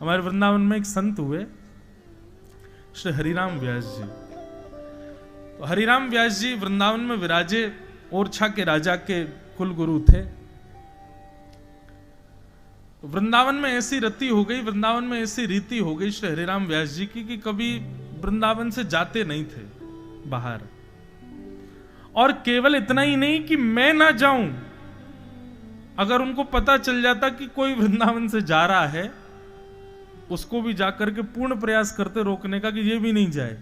हमारे वृंदावन में एक संत हुए श्री हरिराम व्यास जी। तो हरिराम व्यास जी वृंदावन में विराजे, ओरछा के राजा के कुल गुरु थे। वृंदावन में ऐसी रति हो गई, वृंदावन में ऐसी रीति हो गई श्री हरिराम व्यास जी की कि कभी वृंदावन से जाते नहीं थे बाहर। और केवल इतना ही नहीं कि मैं ना जाऊं, अगर उनको पता चल जाता कि कोई वृंदावन से जा रहा है, उसको भी जाकर के पूर्ण प्रयास करते रोकने का कि ये भी नहीं जाए।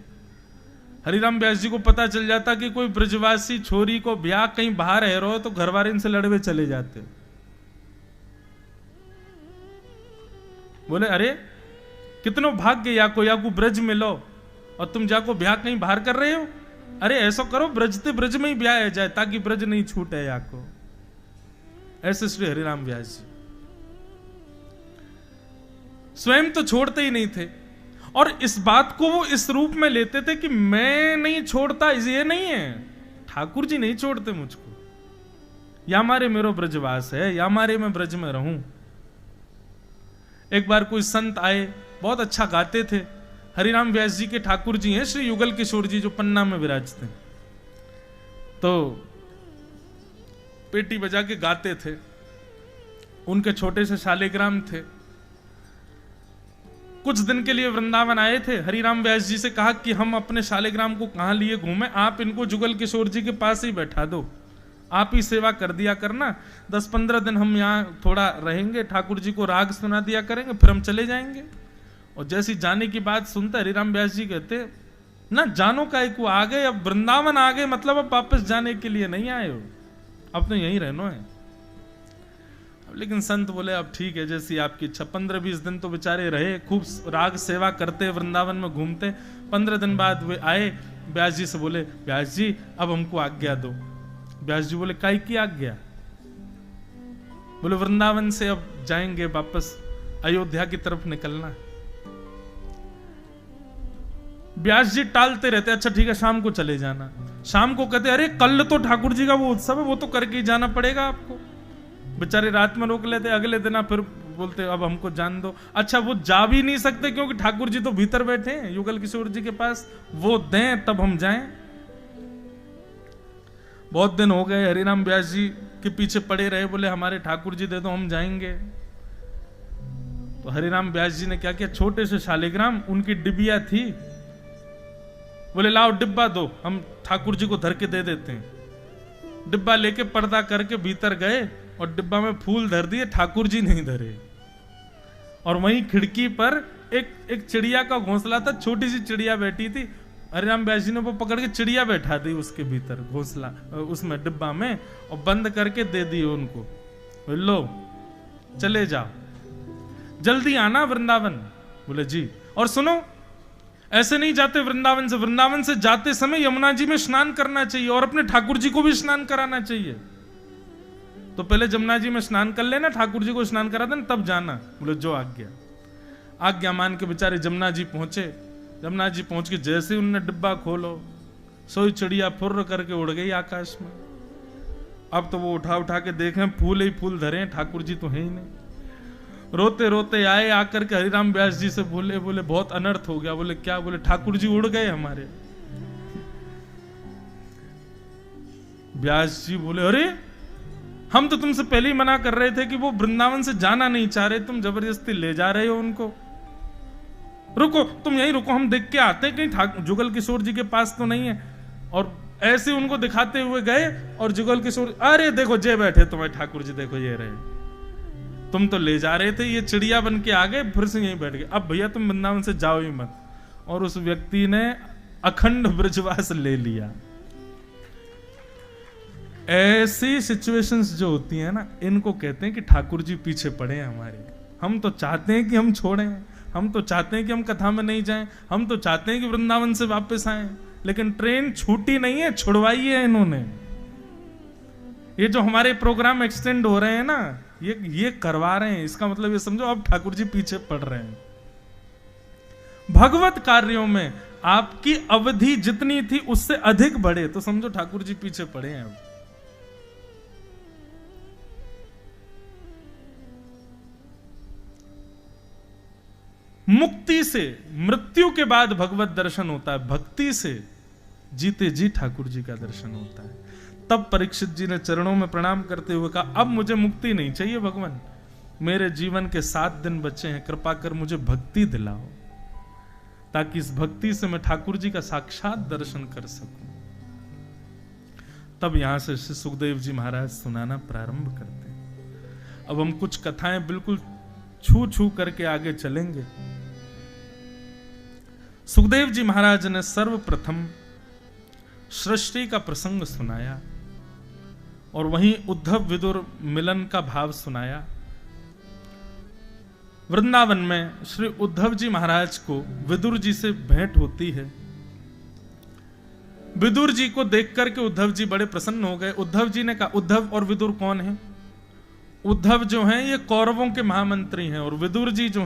हरिराम व्यास जी को पता चल जाता कि कोई ब्रजवासी छोरी को ब्याह कहीं बाहर है रहो, तो घर वाले इनसे लड़वे चले जाते। बोले अरे कितनो भाग्य याको ब्रज में लो, और तुम जाको ब्याह कहीं बाहर कर रहे हो। अरे ऐसा करो ब्रज में ही ब्याह है जाए, ताकि ब्रज नहीं छूटे याको। ऐसे श्री हरिराम व्यास जी स्वयं तो छोड़ते ही नहीं थे, और इस बात को वो इस रूप में लेते थे कि मैं नहीं छोड़ता, ये नहीं है, ठाकुर जी नहीं छोड़ते मुझको, या हमारे मेरो ब्रजवास है, या हमारे मैं ब्रज में रहूं। एक बार कोई संत आए, बहुत अच्छा गाते थे। हरिराम व्यास जी के ठाकुर जी हैं श्री युगल किशोर जी, जो पन्ना में विराजते। तो पेटी बजा के गाते थे। उनके छोटे से शालिग्राम थे। कुछ दिन के लिए वृंदावन आए थे। हरिराम व्यास जी से कहा कि हम अपने शालिग्राम को कहां लिए घूमें, आप इनको जुगल किशोर जी के पास ही बैठा दो, आप ही सेवा कर दिया करना। 10-15 दिन हम यहाँ थोड़ा रहेंगे, ठाकुर जी को राग सुना दिया करेंगे, फिर हम चले जाएंगे। और जैसी जाने की बात सुनते हरिराम व्यास जी कहते, ना जानो काहे को आ गए, अब वृंदावन आ गए, मतलब अब वापस जाने के लिए नहीं आए हो, अब तो यहीं रहना है। लेकिन संत बोले अब ठीक है, जैसी आपकी इच्छा। 15-20 दिन तो बेचारे रहे, खूब राग सेवा करते, वृंदावन में घूमते। 15 दिन बाद वे आए, व्यास जी से बोले व्यास जी अब हमको आज्ञा दो। व्यास जी बोले काई की आज्ञा? बोले वृंदावन से अब जाएंगे वापस, अयोध्या की तरफ निकलना। व्यास जी टालते रहते, अच्छा ठीक है शाम को चले जाना। शाम को कहते अरे कल तो ठाकुर जी का वो उत्सव है, वो तो करके ही जाना पड़ेगा आपको। बेचारे रात में रोक लेते, अगले दिन फिर बोलते अब हमको जान दो। अच्छा वो जा भी नहीं सकते क्योंकि ठाकुर जी तो भीतर बैठे हैं युगल किशोर जी के पास, वो दें तब हम जाएं। बहुत दिन हो गए, हरिराम व्यास जी के पीछे पड़े रहे, बोले हमारे ठाकुर जी दे दो हम जाएंगे। तो हरिराम व्यास जी ने क्या किया, छोटे से शालिग्राम, उनकी डिबिया थी, बोले लाओ डिब्बा दो, हम ठाकुर जी को धर के दे देते हैं। डिब्बा लेके पर्दा करके भीतर गए और डिब्बा में फूल धर दिए, ठाकुर जी नहीं धरे। और वहीं खिड़की पर एक चिड़िया का घोंसला था, छोटी सी चिड़िया बैठी थी। हरिराम व्यास जी ने वो पकड़ के चिड़िया बैठा दी उसके भीतर घोंसला, उसमें डिब्बा में, और बंद करके दे दी उनको, लो चले जाओ, जल्दी आना वृंदावन। बोले जी। और सुनो, ऐसे नहीं जाते वृंदावन से, वृंदावन से जाते समय यमुना जी में स्नान करना चाहिए और अपने ठाकुर जी को भी स्नान कराना चाहिए। तो पहले यमुना जी में स्नान कर लेना, ठाकुर जी को स्नान करा देना, तब जाना। बोले जो आज्ञा। आज्ञा मान के बेचारे यमुना जी पहुंचे। यमुना जी पहुंच के जैसे उनने डिब्बा खोलो, सोई चिड़िया फुर्र करके उड़ गई आकाश में। अब तो वो उठा के देखें, फूल ही फूल धरे, ठाकुर जी तो है ही नहीं। रोते रोते आए, आकर के हरिराम व्यास जी से बोले बहुत अनर्थ हो गया। बोले क्या? बोले ठाकुर जी उड़ गए हमारे। व्यास जी बोले अरे हम तो तुमसे पहले ही मना कर रहे थे कि वो वृंदावन से जाना नहीं चाह रहे, तुम जबरदस्ती ले जा रहे हो उनको। रुको, तुम यहीं रुको, हम देख के आते हैं कहीं जुगल किशोर जी के पास तो नहीं है। और ऐसे उनको दिखाते हुए गए, और जुगल किशोर, अरे देखो जे बैठे तुम्हारे ठाकुर जी, देखो ये रहे, तुम तो ले जा रहे थे, ये चिड़िया बन के आ गए, फिर से यहीं बैठ गए, अब भैया तुम वृंदावन से जाओ ही मत। और उस व्यक्ति ने अखंड ब्रजवास ले लिया। ऐसी सिचुएशंस जो होती है ना, इनको कहते हैं कि ठाकुर जी पीछे पड़े हैं हमारे। हम तो चाहते हैं कि हम छोड़ें, हम तो चाहते हैं कि हम कथा में नहीं जाएं, हम तो चाहते हैं कि वृंदावन से वापस आएं, लेकिन ट्रेन छूटी नहीं है, छुड़वाई है इन्होंने। ये जो हमारे प्रोग्राम एक्सटेंड हो रहे हैं ना, ये करवा रहे हैं। इसका मतलब ये समझो अब ठाकुर जी पीछे पड़ रहे हैं। भगवत कार्यों में आपकी अवधि जितनी थी उससे अधिक बढ़े तो समझो ठाकुर जी पीछे पड़े हैं। अब मुक्ति से, मृत्यु के बाद भगवत दर्शन होता है, भक्ति से जीते जी ठाकुर जी का दर्शन होता है। तब परीक्षित जी ने चरणों में प्रणाम करते हुए कहा, अब मुझे मुक्ति नहीं चाहिए भगवान, मेरे जीवन के 7 दिन बचे हैं, कृपा कर मुझे भक्ति दिलाओ, ताकि इस भक्ति से मैं ठाकुर जी का साक्षात दर्शन कर सकूं। तब यहां से श्री सुखदेव जी महाराज सुनाना प्रारंभ करते हैं। अब हम कुछ कथाएं बिल्कुल छू छू करके आगे चलेंगे। सुखदेव जी महाराज ने सर्वप्रथम सृष्टि का प्रसंग सुनाया और वहीं उद्धव विदुर मिलन का भाव सुनाया। वृंदावन में श्री उद्धव जी महाराज को विदुर जी से भेंट होती है। विदुर जी को देख करके उद्धव जी बड़े प्रसन्न हो गए। उद्धव जी ने कहा, उद्धव और विदुर कौन है? उद्धव जो हैं ये कौरवों के महामंत्री हैं, और विदुर जी जो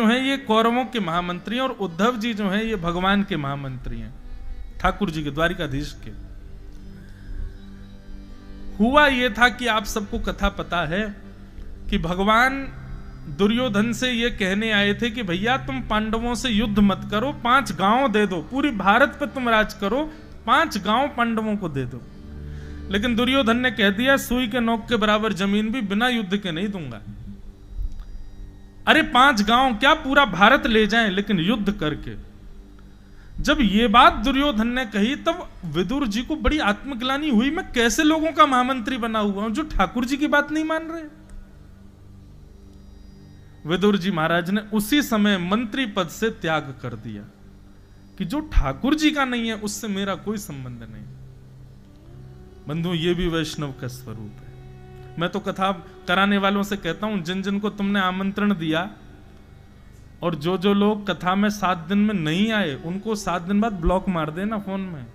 हैं ये कौरवों के महामंत्री हैं, और उद्धव जी जो हैं ये भगवान के महामंत्री हैं, ठाकुर जी के, द्वारिकाधीश के। हुआ ये था कि आप सबको कथा पता है कि भगवान दुर्योधन से ये कहने आए थे कि भैया तुम पांडवों से युद्ध मत करो, 5 गांव दे दो, पूरी भारत पे तुम राज करो, 5 गांव पांडवों को दे दो। लेकिन दुर्योधन ने कह दिया, सुई के नोक के बराबर जमीन भी बिना युद्ध के नहीं दूंगा। अरे 5 गांव क्या, पूरा भारत ले जाएं, लेकिन युद्ध करके। जब ये बात दुर्योधन ने कही तब विदुर जी को बड़ी आत्मग्लानि हुई, मैं कैसे लोगों का महामंत्री बना हुआ हूं जो ठाकुर जी की बात नहीं मान रहे। विदुर जी महाराज ने उसी समय मंत्री पद से त्याग कर दिया कि जो ठाकुर जी का नहीं है उससे मेरा कोई संबंध नहीं। बंधु, ये भी वैष्णव का स्वरूप है। मैं तो कथा कराने वालों से कहता हूं, जिन जिन को तुमने आमंत्रण दिया और जो जो लोग कथा में 7 दिन में नहीं आए, उनको 7 दिन बाद ब्लॉक मार देना फोन में।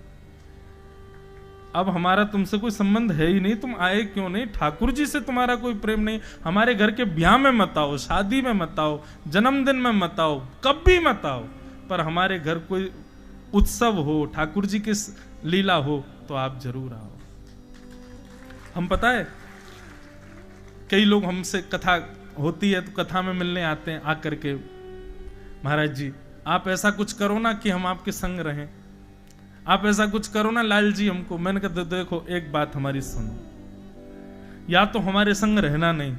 अब हमारा तुमसे कोई संबंध है ही नहीं, तुम आए क्यों नहीं? ठाकुर जी से तुम्हारा कोई प्रेम नहीं। हमारे घर के ब्याह में मत आओ, शादी में मत आओ, जन्मदिन में मत आओ, कभी मत आओ, पर हमारे घर कोई उत्सव हो, ठाकुर जी की लीला हो तो आप जरूर आओ। हम पता है कई लोग हमसे कथा होती है तो कथा में मिलने आते हैं, आकर के महाराज जी आप ऐसा कुछ करो ना कि हम आपके संग रहें, आप ऐसा कुछ करो ना लाल जी हमको। मैंने कहा देखो एक बात हमारी सुनो, या तो हमारे संग रहना नहीं,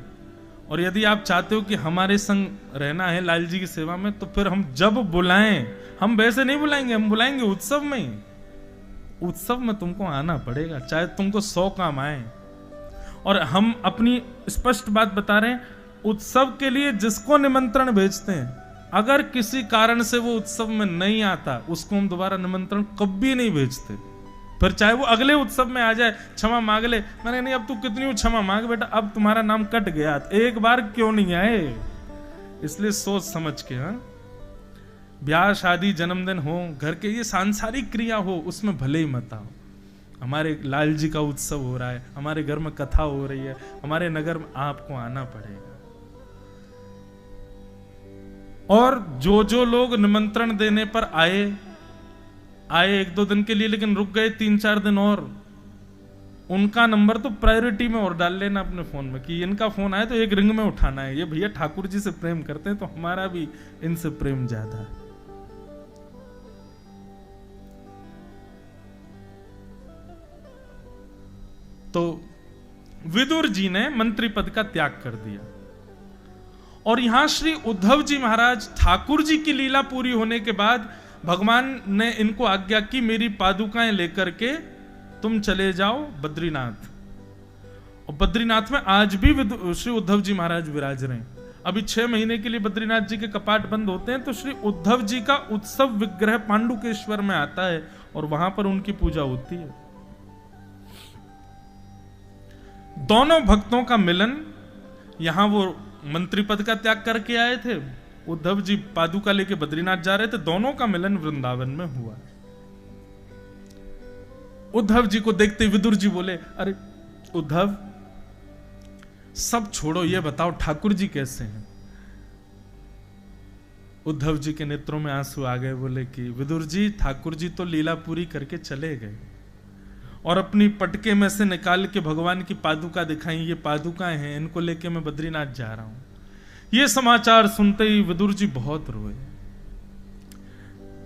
और यदि आप चाहते हो कि हमारे संग रहना है लाल जी की सेवा में, तो फिर हम जब बुलाएं, हम वैसे नहीं बुलाएंगे, हम बुलाएंगे उत्सव में ही। उत्सव में तुमको आना पड़ेगा, चाहे तुमको 100 काम आए। और हम अपनी स्पष्ट बात बता रहे हैं, उत्सव के लिए जिसको निमंत्रण भेजते हैं, अगर किसी कारण से वो उत्सव में नहीं आता, उसको हम दोबारा निमंत्रण कभी नहीं भेजते। फिर चाहे वो अगले उत्सव में आ जाए, क्षमा मांग ले। मैंने नहीं, अब तू कितनी क्षमा मांग बेटा, अब तुम्हारा नाम कट गया, एक बार क्यों नहीं आए। इसलिए सोच समझ के, हाँ, ब्याह शादी जन्मदिन हो, घर के ये सांसारिक क्रिया हो, उसमें भले ही मत आओ। हमारे लाल जी का उत्सव हो रहा है, हमारे घर में कथा हो रही है, हमारे नगर में आपको आना पड़ेगा। और जो जो लोग निमंत्रण देने पर आए 1-2 दिन के लिए, लेकिन रुक गए 3-4 दिन और, उनका नंबर तो प्रायोरिटी में और डाल लेना अपने फोन में कि इनका फोन आए तो एक रिंग में उठाना है। ये भैया ठाकुर जी से प्रेम करते हैं तो हमारा भी इनसे प्रेम ज्यादा है। तो विदुर जी ने मंत्री पद का त्याग कर दिया, और यहां श्री उद्धव जी महाराज, ठाकुर जी की लीला पूरी होने के बाद भगवान ने इनको आज्ञा की, मेरी पादुकाएं लेकर के तुम चले जाओ बद्रीनाथ। और बद्रीनाथ में आज भी श्री उद्धव जी महाराज विराज रहे हैं। अभी 6 महीने के लिए बद्रीनाथ जी के कपाट बंद होते हैं, तो श्री उद्धव जी का उत्सव विग्रह पांडुकेश्वर में आता है और वहां पर उनकी पूजा होती है। दोनों भक्तों का मिलन, यहां वो मंत्री पद का त्याग करके आए थे, उद्धव जी पादुका लेके बद्रीनाथ जा रहे थे, दोनों का मिलन वृंदावन में हुआ। उद्धव जी को देखते विदुर जी बोले, अरे उद्धव सब छोड़ो, ये बताओ ठाकुर जी कैसे हैं। उद्धव जी के नेत्रों में आंसू आ गए, बोले कि विदुर जी, ठाकुर जी तो लीला पूरी करके चले गए और अपनी पटके में से निकाल के भगवान की पादुका दिखाई, ये पादुकाएं हैं, इनको लेके मैं बद्रीनाथ जा रहा हूं। ये समाचार सुनते ही विदुर जी बहुत रोए।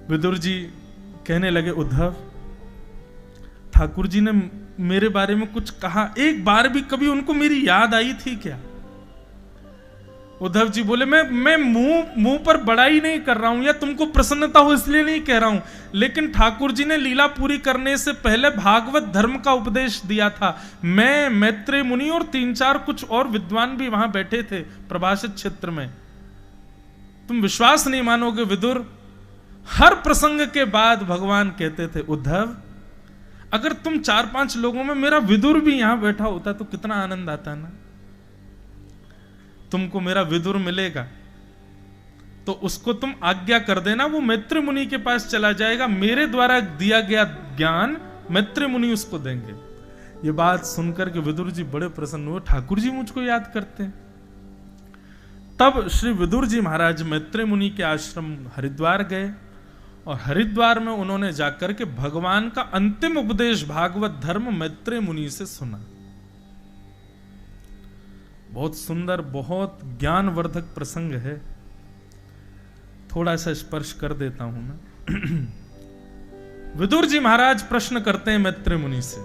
विदुर जी कहने लगे, उद्धव, ठाकुर जी ने मेरे बारे में कुछ कहा, एक बार भी कभी उनको मेरी याद आई थी क्या? उद्धव जी बोले, मैं मुंह पर बड़ाई नहीं कर रहा हूं या तुमको प्रसन्नता हो इसलिए नहीं कह रहा हूं, लेकिन ठाकुर जी ने लीला पूरी करने से पहले भागवत धर्म का उपदेश दिया था। मैं, मैत्रेय मुनि और 3-4 कुछ और विद्वान भी वहां बैठे थे प्रभाषित क्षेत्र में। तुम विश्वास नहीं मानोगे विदुर, हर प्रसंग के बाद भगवान कहते थे, उद्धव, अगर तुम 4-5 लोगों में मेरा विदुर भी यहां बैठा होता तो कितना आनंद आता ना। तुमको मेरा विदुर मिलेगा तो उसको तुम आज्ञा कर देना, वो मैत्रेय मुनि के पास चला जाएगा, मेरे द्वारा दिया गया ज्ञान मैत्रेय मुनि उसको देंगे। ये बात सुनकर के विदुर जी बड़े प्रसन्न हुए, ठाकुर जी मुझको याद करते हैं। तब श्री विदुर जी महाराज मैत्रेय मुनि के आश्रम हरिद्वार गए और हरिद्वार में उन्होंने जाकर के भगवान का अंतिम उपदेश भागवत धर्म मैत्रेय मुनि से सुना। बहुत सुंदर, बहुत ज्ञानवर्धक प्रसंग है, थोड़ा सा स्पर्श कर देता हूं मैं। विदुर जी महाराज प्रश्न करते हैं मैत्रेय मुनि से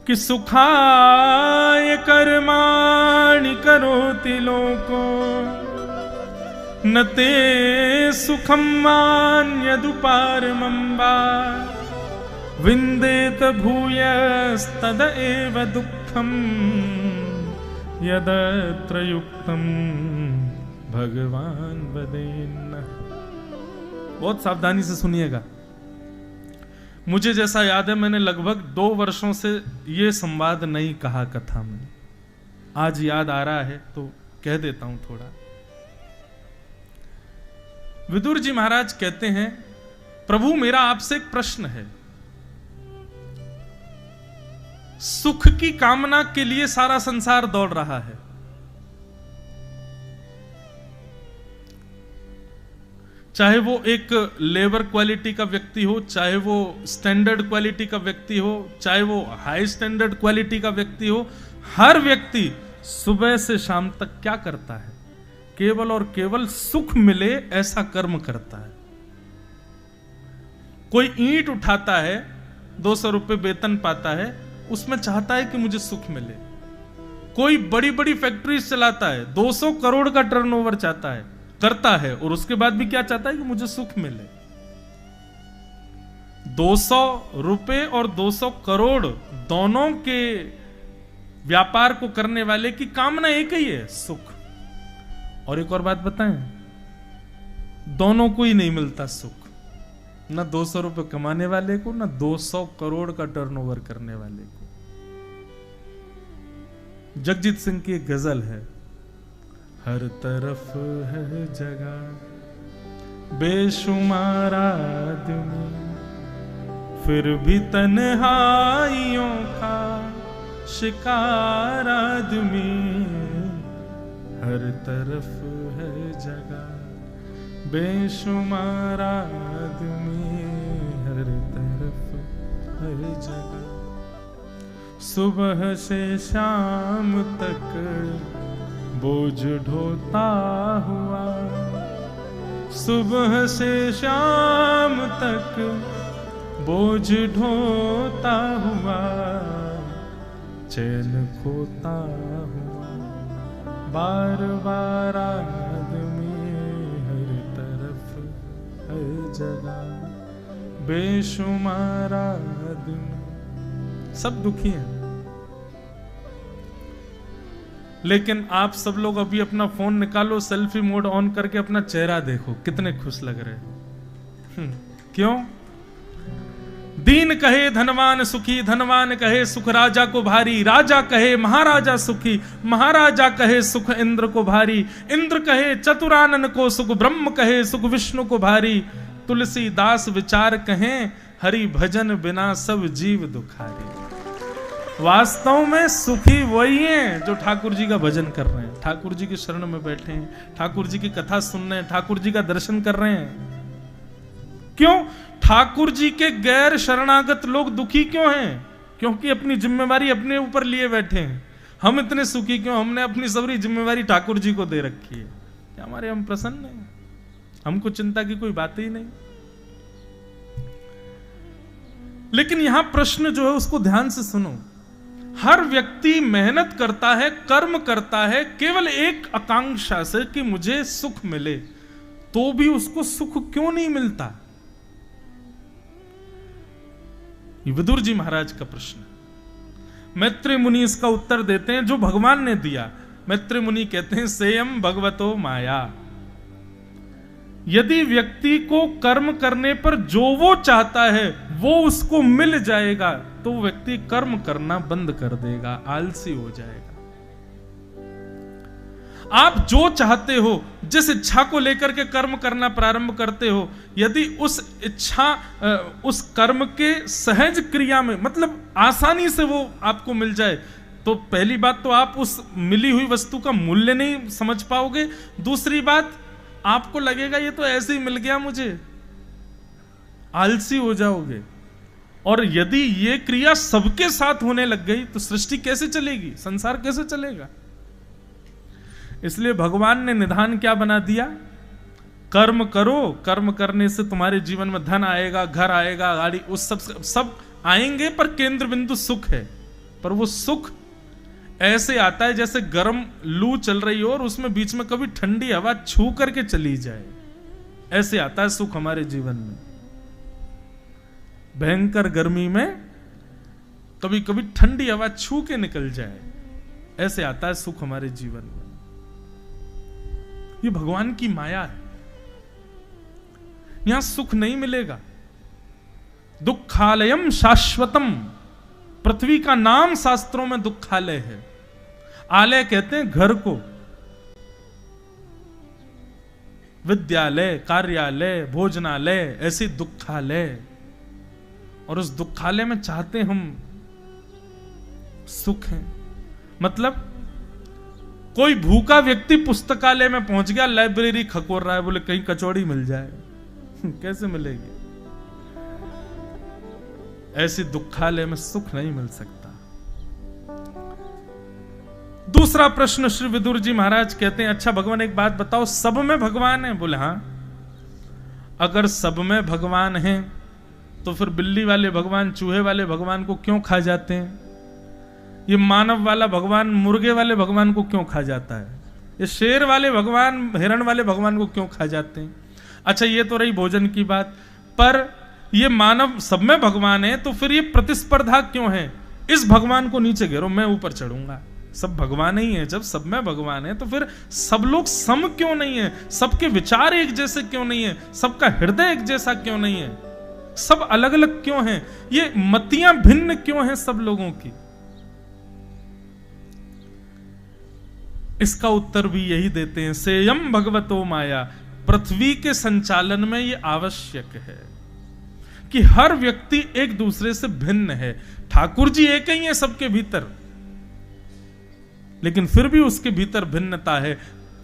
कि सुखाय कर्माणि करोति लोको न ते सुखम मान्यदुपारमं वा विन्देत भूयस्तद एव दुःखम् यदत्र युक्तम भगवान वदेन्न। बहुत सावधानी से सुनिएगा। मुझे जैसा याद है, मैंने लगभग 2 वर्षों से यह संवाद नहीं कहा कथा में, आज याद आ रहा है तो कह देता हूं थोड़ा। विदुर जी महाराज कहते हैं, प्रभु मेरा आपसे एक प्रश्न है। सुख की कामना के लिए सारा संसार दौड़ रहा है, चाहे वो एक लेबर क्वालिटी का व्यक्ति हो, चाहे वो स्टैंडर्ड क्वालिटी का व्यक्ति हो, चाहे वो हाई स्टैंडर्ड क्वालिटी का व्यक्ति हो, हर व्यक्ति सुबह से शाम तक क्या करता है? केवल और केवल सुख मिले ऐसा कर्म करता है। कोई ईंट उठाता है, 200 रुपए वेतन पाता है, उसमें चाहता है कि मुझे सुख मिले। कोई बड़ी बड़ी फैक्ट्रीज चलाता है, 200 करोड़ का टर्नओवर चाहता है, करता है, और उसके बाद भी क्या चाहता है कि मुझे सुख मिले। 200 रुपए और 200 करोड़ दोनों के व्यापार को करने वाले की कामना एक ही है, सुख। और एक और बात बताएं, दोनों को ही नहीं मिलता सुख, ना 200 रुपए कमाने वाले को, ना 200 करोड़ का टर्नओवर करने वाले को। जगजीत सिंह की एक गजल है, हर तरफ है जगह बेशुमार आदमी, फिर भी तन्हाइयों का शिकार आदमी। हर तरफ है जगह बेशुमार आदमी, हर तरफ है जगह। सुबह से शाम तक बोझ ढोता हुआ, सुबह से शाम तक बोझ ढोता हुआ, चैन खोता हुआ, बार बार आदमी, हर तरफ हर जगह बेशुमार आदमी। सब दुखी हैं, लेकिन आप सब लोग अभी अपना फोन निकालो, सेल्फी मोड ऑन करके अपना चेहरा देखो, कितने खुश लग रहे हो। क्यों? दीन कहे धनवान सुखी, धनवान कहे सुख राजा को भारी, राजा कहे महाराजा सुखी, महाराजा कहे सुख इंद्र को भारी, इंद्र कहे चतुरानन को सुख, ब्रह्म कहे सुख विष्णु को भारी, तुलसीदास विचार कहें हरि भजन बिना सब जीव दुखारी। वास्तव में सुखी वही हैं जो ठाकुर जी का भजन कर रहे हैं, ठाकुर जी की शरण में बैठे हैं, ठाकुर जी की कथा सुन रहे हैं, ठाकुर जी का दर्शन कर रहे हैं। क्यों? ठाकुर जी के गैर शरणागत लोग दुखी क्यों हैं? क्योंकि अपनी जिम्मेवारी अपने ऊपर लिए बैठे हैं। हम इतने सुखी क्यों? हमने अपनी सारी जिम्मेवारी ठाकुर जी को दे रखी है। क्या हमारे हम प्रसन्न हैं? हमको चिंता की कोई बात ही नहीं। लेकिन यहां प्रश्न जो है उसको ध्यान से सुनो। हर व्यक्ति मेहनत करता है, कर्म करता है केवल एक आकांक्षा से कि मुझे सुख मिले, तो भी उसको सुख क्यों नहीं मिलता? ये विदुर जी महाराज का प्रश्न। मैत्रेय मुनि इसका उत्तर देते हैं जो भगवान ने दिया। मैत्रेय मुनि कहते हैं सेयम भगवतो माया। यदि व्यक्ति को कर्म करने पर जो वो चाहता है वो उसको मिल जाएगा तो व्यक्ति कर्म करना बंद कर देगा, आलसी हो जाएगा। आप जो चाहते हो, जिस इच्छा को लेकर के कर्म करना प्रारंभ करते हो, यदि उस इच्छा उस कर्म के सहज क्रिया में मतलब आसानी से वो आपको मिल जाए, तो पहली बात तो आप उस मिली हुई वस्तु का मूल्य नहीं समझ पाओगे। दूसरी बात, आपको लगेगा ये तो ऐसे ही मिल गया मुझे, आलसी हो जाओगे। और यदि ये क्रिया सबके साथ होने लग गई तो सृष्टि कैसे चलेगी, संसार कैसे चलेगा? इसलिए भगवान ने निधान क्या बना दिया? कर्म करो, कर्म करने से तुम्हारे जीवन में धन आएगा, घर आएगा, गाड़ी, उस सब आएंगे, पर केंद्र बिंदु सुख है। पर वो सुख ऐसे आता है जैसे गर्म लू चल रही हो और उसमें बीच में कभी ठंडी हवा छू करके चली जाए, ऐसे आता है सुख हमारे जीवन में। भयंकर गर्मी में कभी कभी ठंडी हवा छू के निकल जाए, ऐसे आता है सुख हमारे जीवन में। ये भगवान की माया है। यहां सुख नहीं मिलेगा। दुखालयम शाश्वतम, पृथ्वी का नाम शास्त्रों में दुखालय है। आलय कहते हैं घर को, विद्यालय, कार्यालय, भोजनालय, ऐसे दुखालय। और उस दुखालय में चाहते हम सुख है। मतलब कोई भूखा व्यक्ति पुस्तकालय में पहुंच गया, लाइब्रेरी खकोर रहा है, बोले कहीं कचौड़ी मिल जाए कैसे मिलेगी? ऐसी दुखालय में सुख नहीं मिल सकता। दूसरा प्रश्न श्री विदुर जी महाराज कहते हैं, अच्छा भगवान एक बात बताओ, सब में भगवान है? बोले हाँ। अगर सब में भगवान है तो फिर बिल्ली वाले भगवान चूहे वाले भगवान को क्यों खा जाते हैं? ये मानव वाला भगवान मुर्गे वाले भगवान को क्यों खा जाता है? ये शेर वाले भगवान हिरण वाले भगवान को क्यों खा जाते हैं? अच्छा ये तो रही भोजन की बात, पर ये मानव सब में भगवान है तो फिर ये प्रतिस्पर्धा क्यों है? इस भगवान को नीचे गिरो, मैं ऊपर चढ़ूंगा। सब भगवान ही है। जब सब में भगवान है तो फिर सब लोग सम क्यों नहीं है? सबके विचार एक जैसे क्यों नहीं है? सबका हृदय एक जैसा क्यों नहीं है? सब अलग अलग क्यों हैं? ये मतियां भिन्न क्यों हैं सब लोगों की? इसका उत्तर भी यही देते हैं, सेयम भगवतो माया। पृथ्वी के संचालन में यह आवश्यक है कि हर व्यक्ति एक दूसरे से भिन्न है। ठाकुर जी एक ही है सबके भीतर, लेकिन फिर भी उसके भीतर भिन्नता है।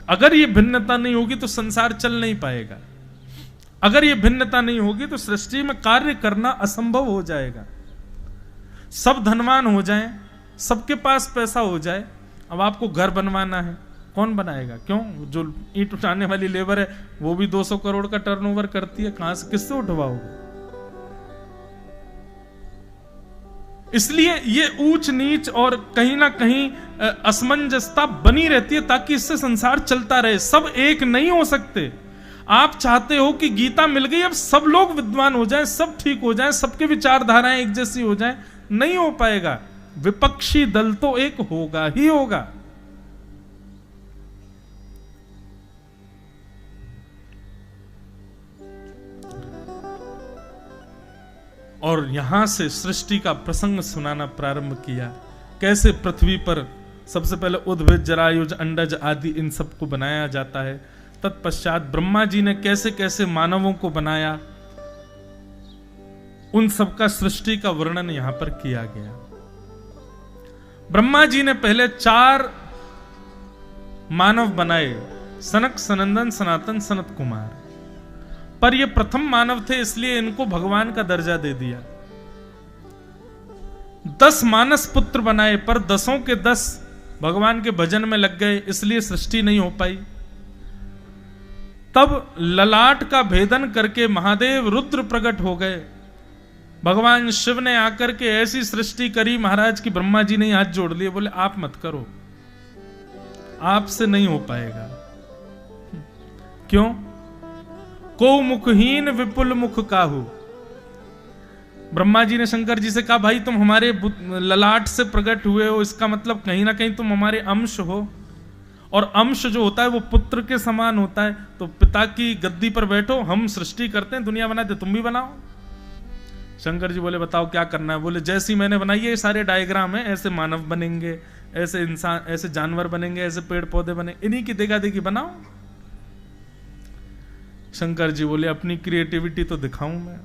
अगर ये भिन्नता नहीं होगी तो संसार चल नहीं पाएगा। अगर ये भिन्नता नहीं होगी तो सृष्टि में कार्य करना असंभव हो जाएगा। सब धनवान हो जाएं, सबके पास पैसा हो जाए, अब आपको घर बनवाना है, कौन बनाएगा? क्यों? जो ईंट उठाने वाली लेबर है वो भी 200 करोड़ का टर्नओवर करती है, कहां से, किससे उठवाओगे? इसलिए ये ऊंच नीच और कहीं ना कहीं असमंजसता बनी रहती है ताकि इससे संसार चलता रहे। सब एक नहीं हो सकते। आप चाहते हो कि गीता मिल गई, अब सब लोग विद्वान हो जाएं, सब ठीक हो जाएं, सबके विचारधाराएं एक जैसी हो जाएं, नहीं हो पाएगा। विपक्षी दल तो एक होगा ही होगा। और यहां से सृष्टि का प्रसंग सुनाना प्रारंभ किया। कैसे पृथ्वी पर सबसे पहले उद्भिद, जरायुज, अंडज आदि इन सबको बनाया जाता है। तत्पश्चात ब्रह्मा जी ने कैसे कैसे मानवों को बनाया, उन सबका सृष्टि का वर्णन यहां पर किया गया। ब्रह्मा जी ने पहले 4 मानव बनाए, सनक, सनंदन, सनातन, सनत कुमार। पर ये प्रथम मानव थे इसलिए इनको भगवान का दर्जा दे दिया। 10 मानस पुत्र बनाए पर 10 के 10 भगवान के भजन में लग गए, इसलिए सृष्टि नहीं हो पाई। तब ललाट का भेदन करके महादेव रुद्र प्रकट हो गए। भगवान शिव ने आकर के ऐसी सृष्टि करी महाराज की ब्रह्मा जी ने हाथ जोड़ लिए, बोले आप मत करो, आपसे नहीं हो पाएगा। क्यों? को मुखहीन विपुल मुख काहू। ब्रह्मा जी ने शंकर जी से कहा, भाई तुम हमारे ललाट से प्रकट हुए हो, इसका मतलब कहीं ना कहीं तुम हमारे अंश हो, और अंश जो होता है वो पुत्र के समान होता है। तो पिता की गद्दी पर बैठो, हम सृष्टि करते हैं, दुनिया बनाते, तुम भी बनाओ। शंकर जी बोले बताओ क्या करना है? बोले जैसी मैंने बनाई है ये सारे डायग्राम है, ऐसे मानव बनेंगे, ऐसे इंसान, ऐसे जानवर बनेंगे, ऐसे पेड़ पौधे बनेंगे, इन्हीं की देखा देखी बनाओ। शंकर जी बोले अपनी क्रिएटिविटी तो दिखाऊं मैं।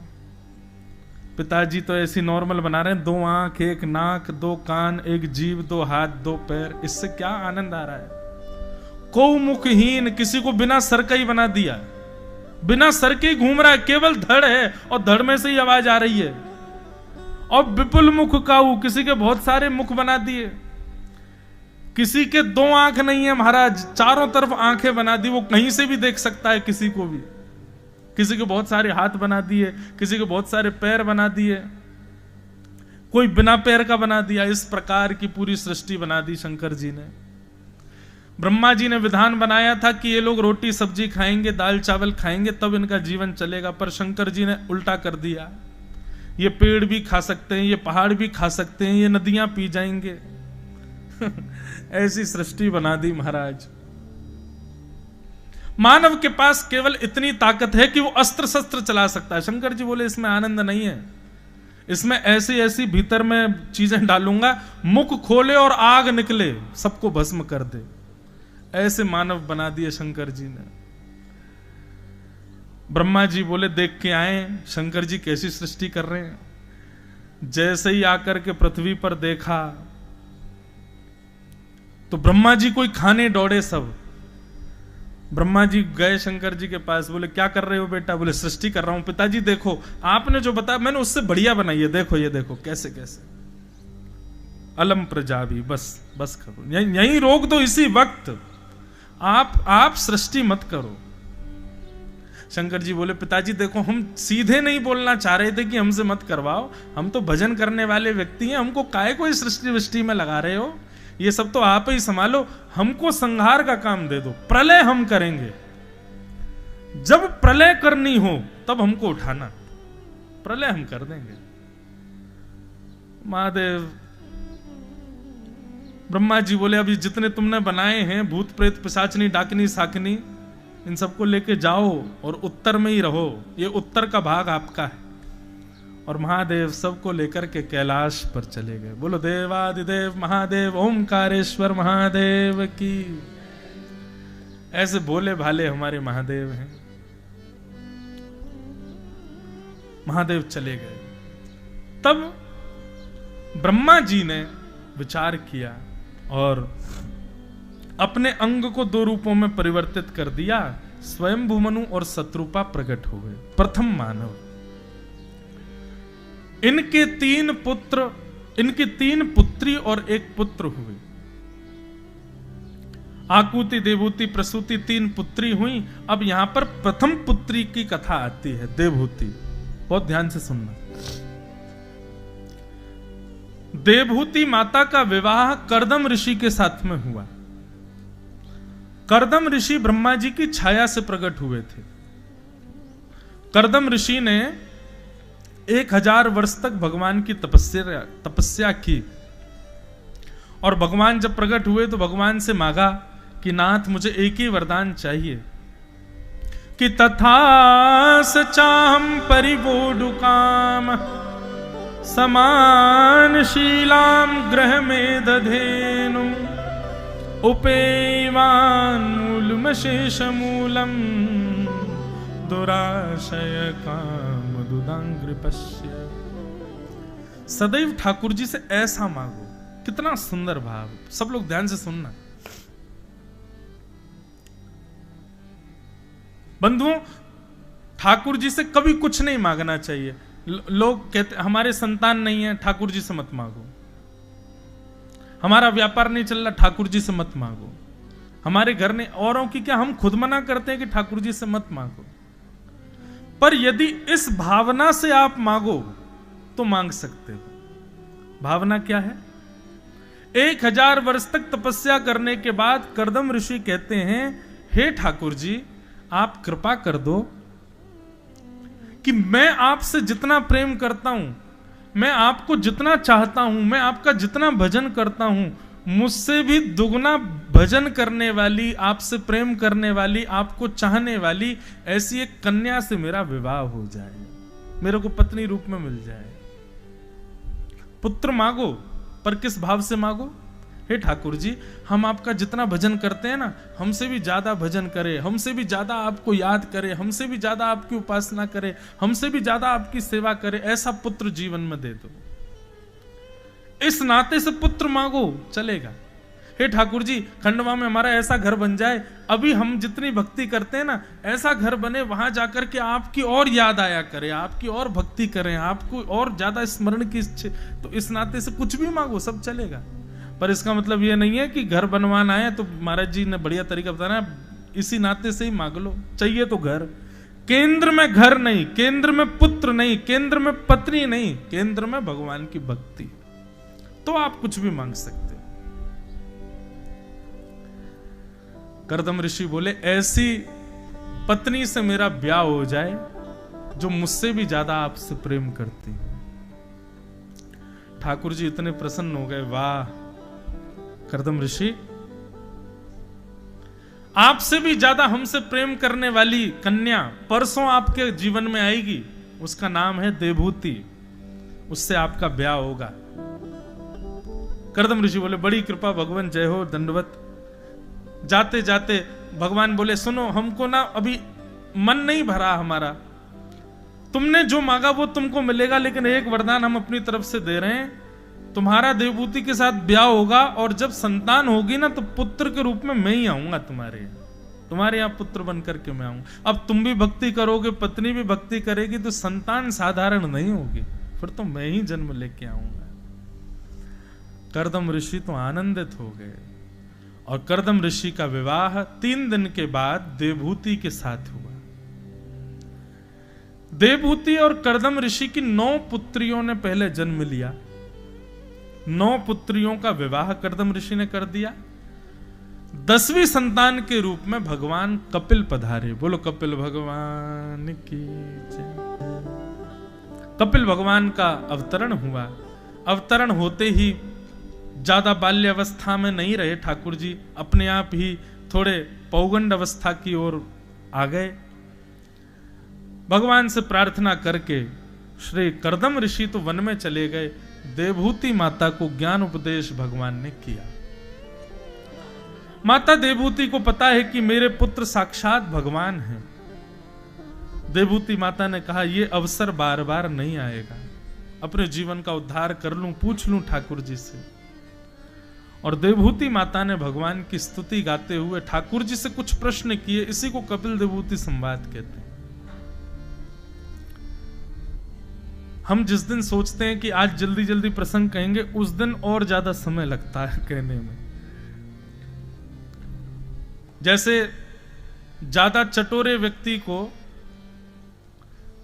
पिताजी तो ऐसी नॉर्मल बना रहे हैं, 2 आंख, 1 नाक, 2 कान, 1 जीभ, 2 हाथ, 2 पैर, इससे क्या आनंद आ रहा है? को मुखहीन, किसी को बिना सर का ही बना दिया, बिना सर के ही घूम रहा है, केवल धड़ है और धड़ में से ही आवाज आ रही है। और विपुल मुख काऊ, किसी के बहुत सारे मुख बना दिए। किसी के 2 आंख नहीं है महाराज, चारों तरफ आंखें बना दी, वो कहीं से भी देख सकता है किसी को भी। किसी के बहुत सारे हाथ बना दिए, किसी के बहुत सारे पैर बना दिए, कोई बिना पैर का बना दिया। इस प्रकार की पूरी सृष्टि बना दी शंकर जी ने। ब्रह्मा जी ने विधान बनाया था कि ये लोग रोटी सब्जी खाएंगे, दाल चावल खाएंगे, तब इनका जीवन चलेगा, पर शंकर जी ने उल्टा कर दिया। ये पेड़ भी खा सकते हैं, ये पहाड़ भी खा सकते हैं, ये नदियां पी जाएंगे। ऐसी सृष्टि बना दी महाराज। मानव के पास केवल इतनी ताकत है कि वो अस्त्र शस्त्र चला सकता है। शंकर जी बोले इसमें आनंद नहीं है, इसमें ऐसी ऐसी भीतर में चीजें डालूंगा, मुख खोले और आग निकले, सबको भस्म कर दे। ऐसे मानव बना दिए शंकर जी ने। ब्रह्मा जी बोले देख के आए शंकर जी कैसी सृष्टि कर रहे हैं। जैसे ही आकर के पृथ्वी पर देखा तो ब्रह्मा जी कोई खाने दौड़े सब। ब्रह्मा जी गए शंकर जी के पास, बोले क्या कर रहे हो बेटा? बोले सृष्टि कर रहा हूं। पिताजी देखो आपने जो बताया मैंने उससे बढ़िया बनाई है, देखो ये देखो कैसे कैसे। अलम प्रजावी, बस करो, यहीं रोक दो इसी वक्त, आप सृष्टि मत करो। शंकर जी बोले पिताजी देखो हम सीधे नहीं बोलना चाह रहे थे कि हमसे मत करवाओ, हम तो भजन करने वाले व्यक्ति हैं, हमको काहे कोई सृष्टि वृष्टि में लगा रहे हो? ये सब तो आप ही संभालो, हमको संहार का काम दे दो, प्रलय हम करेंगे। जब प्रलय करनी हो तब हमको उठाना, प्रलय हम कर देंगे। महादेव ब्रह्मा जी बोले अभी जितने तुमने बनाए हैं भूत प्रेत पिशाचनी डाकनी साकनी, इन सबको लेके जाओ और उत्तर में ही रहो, ये उत्तर का भाग आपका है। और महादेव सबको लेकर के कैलाश पर चले गए। बोलो देवादिदेव महादेव ओमकारेश्वर महादेव की। ऐसे भोले भाले हमारे महादेव हैं। महादेव चले गए। तब ब्रह्मा जी ने विचार किया और अपने अंग को 2 रूपों में परिवर्तित कर दिया। स्वयं भूमनु और शत्रुपा प्रकट हो गए, प्रथम मानव। इनके 3 पुत्र, इनकी 3 पुत्री और 1 पुत्र हुए। आकुति, देवहूति, प्रसूति 3 पुत्री हुई। अब यहां पर प्रथम पुत्री की कथा आती है, देवहूति। बहुत ध्यान से सुनना। देवहूति माता का विवाह कर्दम ऋषि के साथ में हुआ। कर्दम ऋषि ब्रह्मा जी की छाया से प्रकट हुए थे। कर्दम ऋषि ने 1000 वर्ष तक भगवान की तपस्या की और भगवान जब प्रकट हुए तो भगवान से मांगा कि नाथ मुझे एक ही वरदान चाहिए कि तथा सचाहम परिवोडुकाम समान शीलाम ग्रह में दधेनु उपेवान मूलम शेष मूलम दुराशय काम दुदांग्रिपश्य। सदैव ठाकुर जी से ऐसा मांगो। कितना सुंदर भाव। सब लोग ध्यान से सुनना। बंधुओं, ठाकुर जी से कभी कुछ नहीं मांगना चाहिए। लोग कहते हमारे संतान नहीं है, ठाकुर जी से मत मांगो। हमारा व्यापार नहीं चल रहा, ठाकुर जी से मत मांगो। हमारे घर ने औरों की क्या, हम खुद मना करते हैं कि ठाकुर जी से मत मांगो। पर यदि इस भावना से आप मांगो तो मांग सकते हो। भावना क्या है? 1000 वर्ष तक तपस्या करने के बाद कर्दम ऋषि कहते हैं, हे ठाकुर जी, आप कृपा कर दो कि मैं आपसे जितना प्रेम करता हूं, मैं आपको जितना चाहता हूं, मैं आपका जितना भजन करता हूं, मुझसे भी दुगना भजन करने वाली, आपसे प्रेम करने वाली, आपको चाहने वाली ऐसी एक कन्या से मेरा विवाह हो जाए, मेरे को पत्नी रूप में मिल जाए। पुत्र मांगो, पर किस भाव से मांगो? हे ठाकुर जी, हम आपका जितना भजन करते हैं ना, हमसे भी ज्यादा भजन करे, हमसे भी ज्यादा आपको याद करे, हमसे भी ज्यादा आपकी उपासना करे, हमसे भी ज्यादा आपकी सेवा करे, ऐसा पुत्र जीवन में दे दो। इस नाते से पुत्र मांगो, चलेगा। हे ठाकुर जी, खंडवा में हमारा ऐसा घर बन जाए, अभी हम जितनी भक्ति करते हैं ना, ऐसा घर बने, वहां जाकर के आपकी और याद आया करे, आपकी और भक्ति करें, आपको और ज्यादा स्मरण की इच्छा। तो इस नाते से कुछ भी मांगो, सब चलेगा। पर इसका मतलब यह नहीं है कि घर बनवाना है तो महाराज जी ने बढ़िया तरीका बताना, इसी नाते से ही मांग लो। चाहिए तो घर, केंद्र में घर नहीं, केंद्र में पुत्र नहीं, केंद्र में पत्नी नहीं, केंद्र में भगवान की भक्ति, तो आप कुछ भी मांग सकते हो। कर्दम ऋषि बोले, ऐसी पत्नी से मेरा ब्याह हो जाए जो मुझसे भी ज्यादा आपसे प्रेम करती। ठाकुर जी इतने प्रसन्न हो गए, वाह कर्दम ऋषि, आपसे भी ज्यादा हमसे प्रेम करने वाली कन्या परसों आपके जीवन में आएगी, उसका नाम है देवहूति, उससे आपका ब्याह होगा। कर्दम ऋषि बोले, बड़ी कृपा भगवान, जय हो, दंडवत। जाते जाते भगवान बोले, सुनो, हमको ना अभी मन नहीं भरा हमारा, तुमने जो मांगा वो तुमको मिलेगा, लेकिन एक वरदान हम अपनी तरफ से दे रहे हैं, तुम्हारा देवभूति के साथ ब्याह होगा और जब संतान होगी ना तो पुत्र के रूप में मैं ही आऊंगा तुम्हारे यहाँ पुत्र बनकर के मैं आऊंगा। अब तुम भी भक्ति करोगे, पत्नी भी भक्ति करेगी, तो संतान साधारण नहीं होगी, फिर तो मैं ही जन्म लेके आऊंगा। कर्दम ऋषि तो आनंदित हो गए और कर्दम ऋषि का विवाह 3 दिन के बाद देवभूति के साथ हुआ। देवभूति और कर्दम ऋषि की 9 पुत्रियों ने पहले जन्म लिया। 9 पुत्रियों का विवाह कर्दम ऋषि ने कर दिया। 10वीं संतान के रूप में भगवान कपिल पधारे। बोलो कपिल भगवान की जय। कपिल भगवान का अवतरण हुआ। अवतरण होते ही ज्यादा बाल्यावस्था में नहीं रहे ठाकुर जी, अपने आप ही थोड़े पौगंड अवस्था की ओर आ गए। भगवान से प्रार्थना करके श्री कर्दम ऋषि तो वन में चले गए, देवहूति माता को ज्ञान उपदेश भगवान ने किया। माता देवहूति को पता है कि मेरे पुत्र साक्षात भगवान हैं। देवहूति माता ने कहा, यह अवसर बार बार नहीं आएगा, अपने जीवन का उद्धार कर लूं, पूछ लूं ठाकुर जी से। और देवहूति माता ने भगवान की स्तुति गाते हुए ठाकुर जी से कुछ प्रश्न किए। इसी को कपिल देवहूति संवाद कहते हैं। हम जिस दिन सोचते हैं कि आज जल्दी जल्दी प्रसंग कहेंगे, उस दिन और ज्यादा समय लगता है कहने में। जैसे ज्यादा चटोरे व्यक्ति को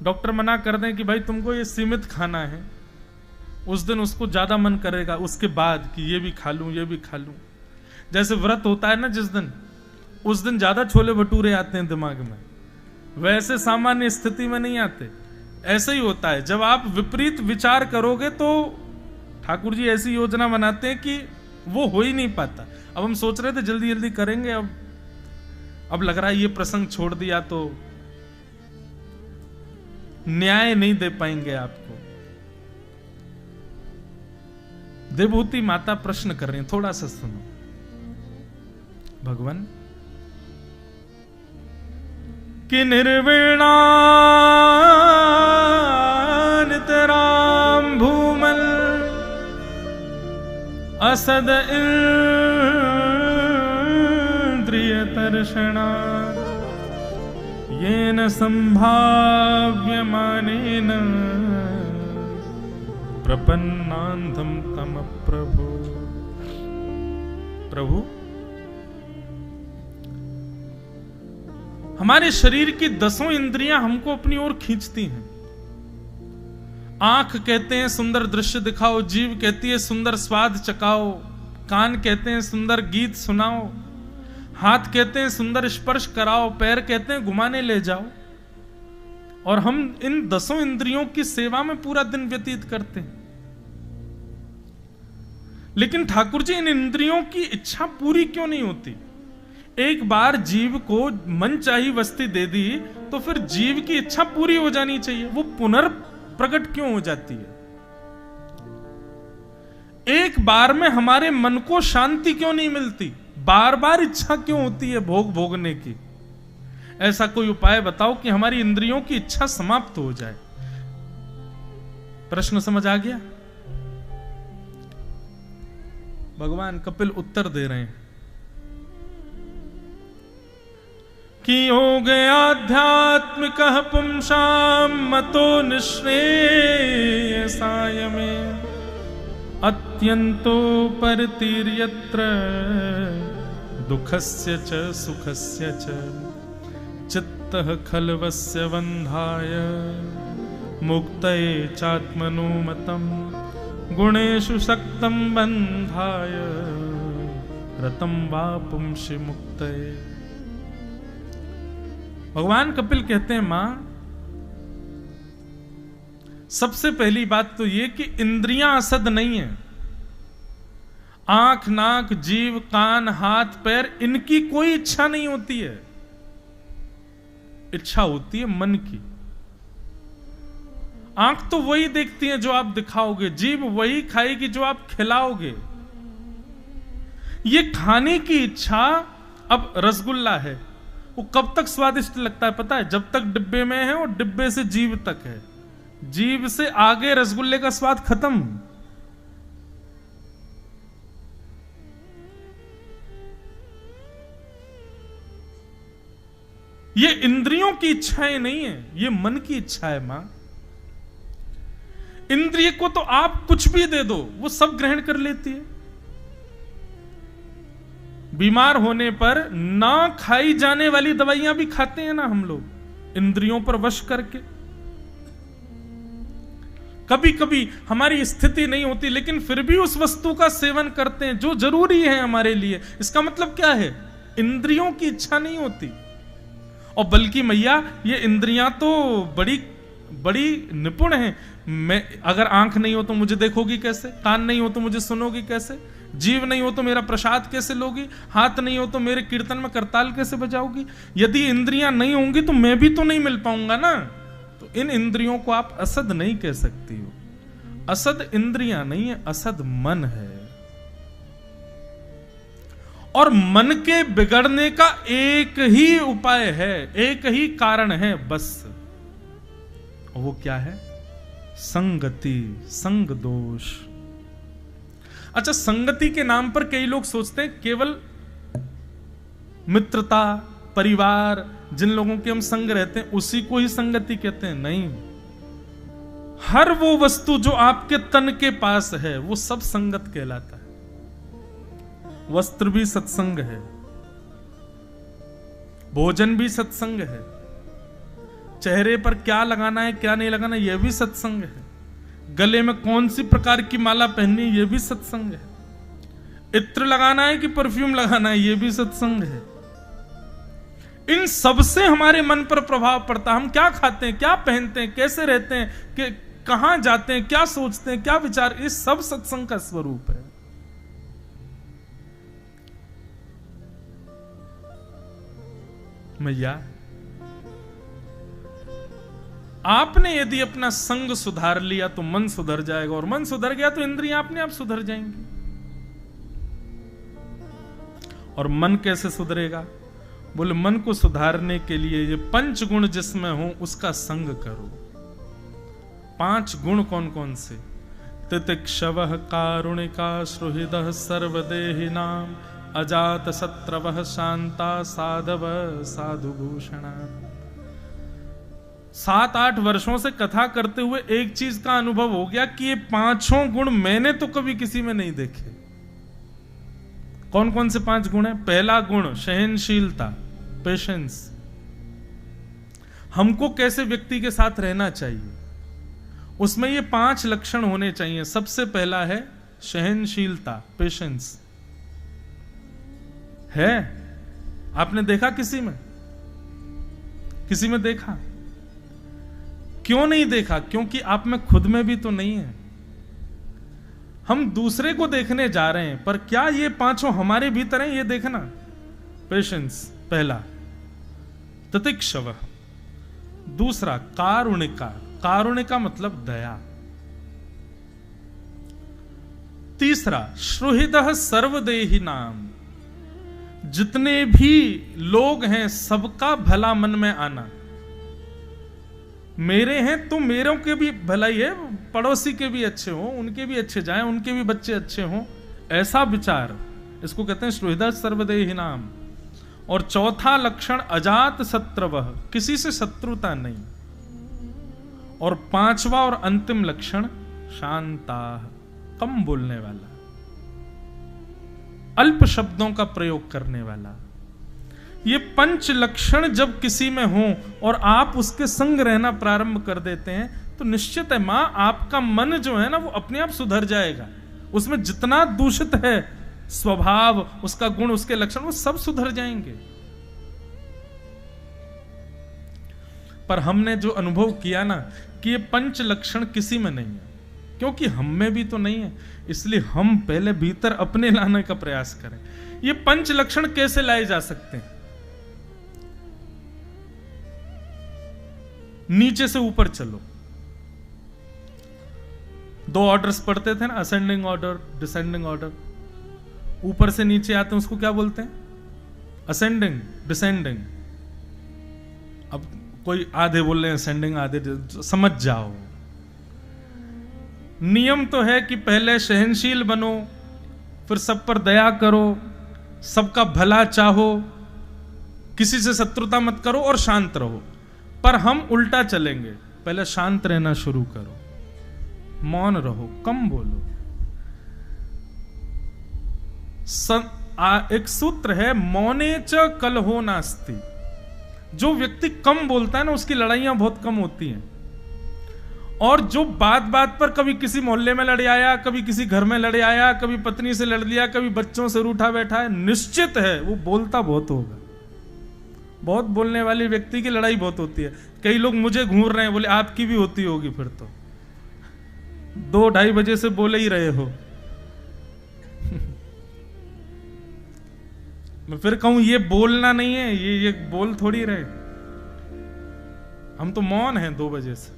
डॉक्टर मना कर दें कि भाई तुमको ये सीमित खाना है, उस दिन उसको ज्यादा मन करेगा उसके बाद कि ये भी खा लूं, ये भी खा लूं। जैसे व्रत होता है ना जिस दिन, उस दिन ज्यादा छोले भटूरे आते हैं दिमाग में, वैसे सामान्य स्थिति में नहीं आते। ऐसे ही होता है, जब आप विपरीत विचार करोगे तो ठाकुर जी ऐसी योजना बनाते हैं कि वो हो ही नहीं पाता। अब हम सोच रहे थे जल्दी जल्दी करेंगे, अब लग रहा है ये प्रसंग छोड़ दिया तो न्याय नहीं दे पाएंगे आपको। देवहूति माता प्रश्न कर रही हैं, थोड़ा सा सुनो। भगवान कि निर्विणा नितराम भूमल असद इंद्रिय तर्षणा येन संभाव्यमानेन प्रपन्नान्धं तम प्रभो। प्रभु हमारे शरीर की 10 इंद्रियां हमको अपनी ओर खींचती हैं। आंख कहते हैं सुंदर दृश्य दिखाओ, जीभ कहती है सुंदर स्वाद चकाओ, कान कहते हैं सुंदर गीत सुनाओ, हाथ कहते हैं सुंदर स्पर्श कराओ, पैर कहते हैं घुमाने ले जाओ। और हम इन 10 इंद्रियों की सेवा में पूरा दिन व्यतीत करते हैं। लेकिन ठाकुर जी इन इंद्रियों की इच्छा पूरी क्यों नहीं होती? एक बार जीव को मनचाही वस्तु दे दी तो फिर जीव की इच्छा पूरी हो जानी चाहिए, वो पुनर्प्रकट क्यों हो जाती है? एक बार में हमारे मन को शांति क्यों नहीं मिलती? बार बार इच्छा क्यों होती है भोग भोगने की? ऐसा कोई उपाय बताओ कि हमारी इंद्रियों की इच्छा समाप्त हो जाए। प्रश्न समझ आ गया? भगवान कपिल उत्तर दे रहे हैं कि योग आध्यात्मिक पुंसाम मतो निःश्रेयसाय में अत्यंतो परतीर्यत्र दुःखस्य च सुखस्य च चित्तः खल्वस्य बन्धाय मुक्तये चात्मनो मतम् गुणेषु सक्तं बन्धाय रतं वा पुंसि मुक्तये। भगवान कपिल कहते हैं मां, सबसे पहली बात तो यह कि इंद्रियां असद नहीं है। आंख, नाक, जीभ, कान, हाथ, पैर, इनकी कोई इच्छा नहीं होती है। इच्छा होती है मन की। आंख तो वही देखती है जो आप दिखाओगे, जीभ वही खाएगी जो आप खिलाओगे। ये खाने की इच्छा, अब रसगुल्ला है, वो कब तक स्वादिष्ट लगता है पता है? जब तक डिब्बे में है और डिब्बे से जीभ तक है। जीभ से आगे रसगुल्ले का स्वाद खत्म। ये इंद्रियों की इच्छाएं नहीं है, ये मन की इच्छा है मां। इंद्रिय को तो आप कुछ भी दे दो, वो सब ग्रहण कर लेती है। बीमार होने पर ना खाई जाने वाली दवाइयां भी खाते हैं ना हम लोग, इंद्रियों पर वश करके। कभी कभी हमारी स्थिति नहीं होती लेकिन फिर भी उस वस्तु का सेवन करते हैं जो जरूरी है हमारे लिए। इसका मतलब क्या है? इंद्रियों की इच्छा नहीं होती। और बल्कि मैया ये इंद्रियां तो बड़ी बड़ी निपुण हैं। मैं अगर आंख नहीं हो तो मुझे देखोगी कैसे? कान नहीं हो तो मुझे सुनोगी कैसे? जीव नहीं हो तो मेरा प्रसाद कैसे लोगी? हाथ नहीं हो तो मेरे कीर्तन में करताल कैसे बजाओगी? यदि इंद्रियां नहीं होंगी तो मैं भी तो नहीं मिल पाऊंगा ना। तो इन इंद्रियों को आप असद नहीं कह सकती हो। असद इंद्रियां नहीं है, असद मन है। और मन के बिगड़ने का एक ही उपाय है, एक ही कारण है बस। वो क्या है? संगति, संग दोष। अच्छा, संगति के नाम पर कई लोग सोचते हैं केवल मित्रता, परिवार, जिन लोगों के हम संग रहते हैं उसी को ही संगति कहते हैं। नहीं, हर वो वस्तु जो आपके तन के पास है वो सब संगत कहलाता है। वस्त्र भी सत्संग है, भोजन भी सत्संग है, चेहरे पर क्या लगाना है क्या नहीं लगाना यह भी सत्संग है, गले में कौन सी प्रकार की माला पहननी है यह भी सत्संग है, इत्र लगाना है कि परफ्यूम लगाना है यह भी सत्संग है। इन सब से हमारे मन पर प्रभाव पड़ता है। हम क्या खाते हैं, क्या पहनते हैं, कैसे रहते हैं, कि कहां जाते हैं, क्या सोचते हैं, क्या विचार, ये सब सत्संग का स्वरूप है। मैया, आपने यदि अपना संग सुधार लिया तो मन सुधर जाएगा, और मन सुधर गया तो इंद्रियां अपने आप सुधर जाएंगी। और मन कैसे सुधरेगा? बोले मन को सुधारने के लिए ये 5 गुण जिसमें हो उसका संग करो। 5 गुण कौन कौन से? तितिक्षवः कारुणिका सुहृदः सर्वदेहिनां अजात शत्रवः शांता साधव साधुभूषणा। 7-8 वर्षों से कथा करते हुए एक चीज का अनुभव हो गया कि ये 5 गुण मैंने तो कभी किसी में नहीं देखे। कौन कौन से 5 गुण है? पहला गुण सहनशीलता, पेशेंस। हमको कैसे व्यक्ति के साथ रहना चाहिए, उसमें ये 5 लक्षण होने चाहिए। सबसे पहला है सहनशीलता, पेशेंस। है? आपने देखा किसी में? किसी में देखा? क्यों नहीं देखा? क्योंकि आप में खुद में भी तो नहीं है। हम दूसरे को देखने जा रहे हैं, पर क्या ये 5 हमारे भीतर हैं, ये देखना। पेशेंस पहला। तितिक्षव, दूसरा कारुणिका। कारुणिका मतलब दया। तीसरा सुहृदः सर्वदेहि नाम, जितने भी लोग हैं सबका भला मन में आना। मेरे हैं तो मेरों के भी भलाई है, पड़ोसी के भी अच्छे हो, उनके भी अच्छे जाएं, उनके भी बच्चे अच्छे हों, ऐसा विचार, इसको कहते हैं सुहृदः सर्वदेहि नाम। और चौथा लक्षण अजात शत्रवः, किसी से शत्रुता नहीं। और 5वां और अंतिम लक्षण शांता, कम बोलने वाला, अल्प शब्दों का प्रयोग करने वाला। ये 5 लक्षण जब किसी में हो और आप उसके संग रहना प्रारंभ कर देते हैं तो निश्चित है मां, आपका मन जो है ना वो अपने आप सुधर जाएगा। उसमें जितना दूषित है स्वभाव, उसका गुण, उसके लक्षण, वो सब सुधर जाएंगे। पर हमने जो अनुभव किया ना कि ये 5 लक्षण किसी में नहीं है, क्योंकि हम में भी तो नहीं है, इसलिए हम पहले भीतर अपने लाने का प्रयास करें। ये 5 लक्षण कैसे लाए जा सकते हैं? नीचे से ऊपर चलो। 2 ऑर्डर्स पढ़ते थे ना, असेंडिंग ऑर्डर, डिसेंडिंग ऑर्डर। ऊपर से नीचे आते हैं उसको क्या बोलते हैं? Ascending, descending. अब कोई आधे बोल रहे हैं असेंडिंग, आधे, समझ जाओ। नियम तो है कि पहले सहनशील बनो, फिर सब पर दया करो, सबका भला चाहो, किसी से शत्रुता मत करो और शांत रहो। पर हम उल्टा चलेंगे, पहले शांत रहना शुरू करो, मौन रहो, कम बोलो। एक सूत्र है, मौने च कलहो नास्ति। जो व्यक्ति कम बोलता है ना उसकी लड़ाइयां बहुत कम होती हैं। और जो बात बात पर कभी किसी मोहल्ले में लड़ आया, कभी किसी घर में लड़ आया, कभी पत्नी से लड़ लिया, कभी बच्चों से रूठा बैठा है, निश्चित है वो बोलता बहुत होगा। बहुत बोलने वाले व्यक्ति की लड़ाई बहुत होती है। कई लोग मुझे घूर रहे हैं, बोले आपकी भी होती होगी, फिर तो 2-2:30 बजे से बोले ही रहे हो। मैं फिर कहूं ये बोलना नहीं है, ये बोल थोड़ी रहे। हम तो मौन हैं 2 बजे से।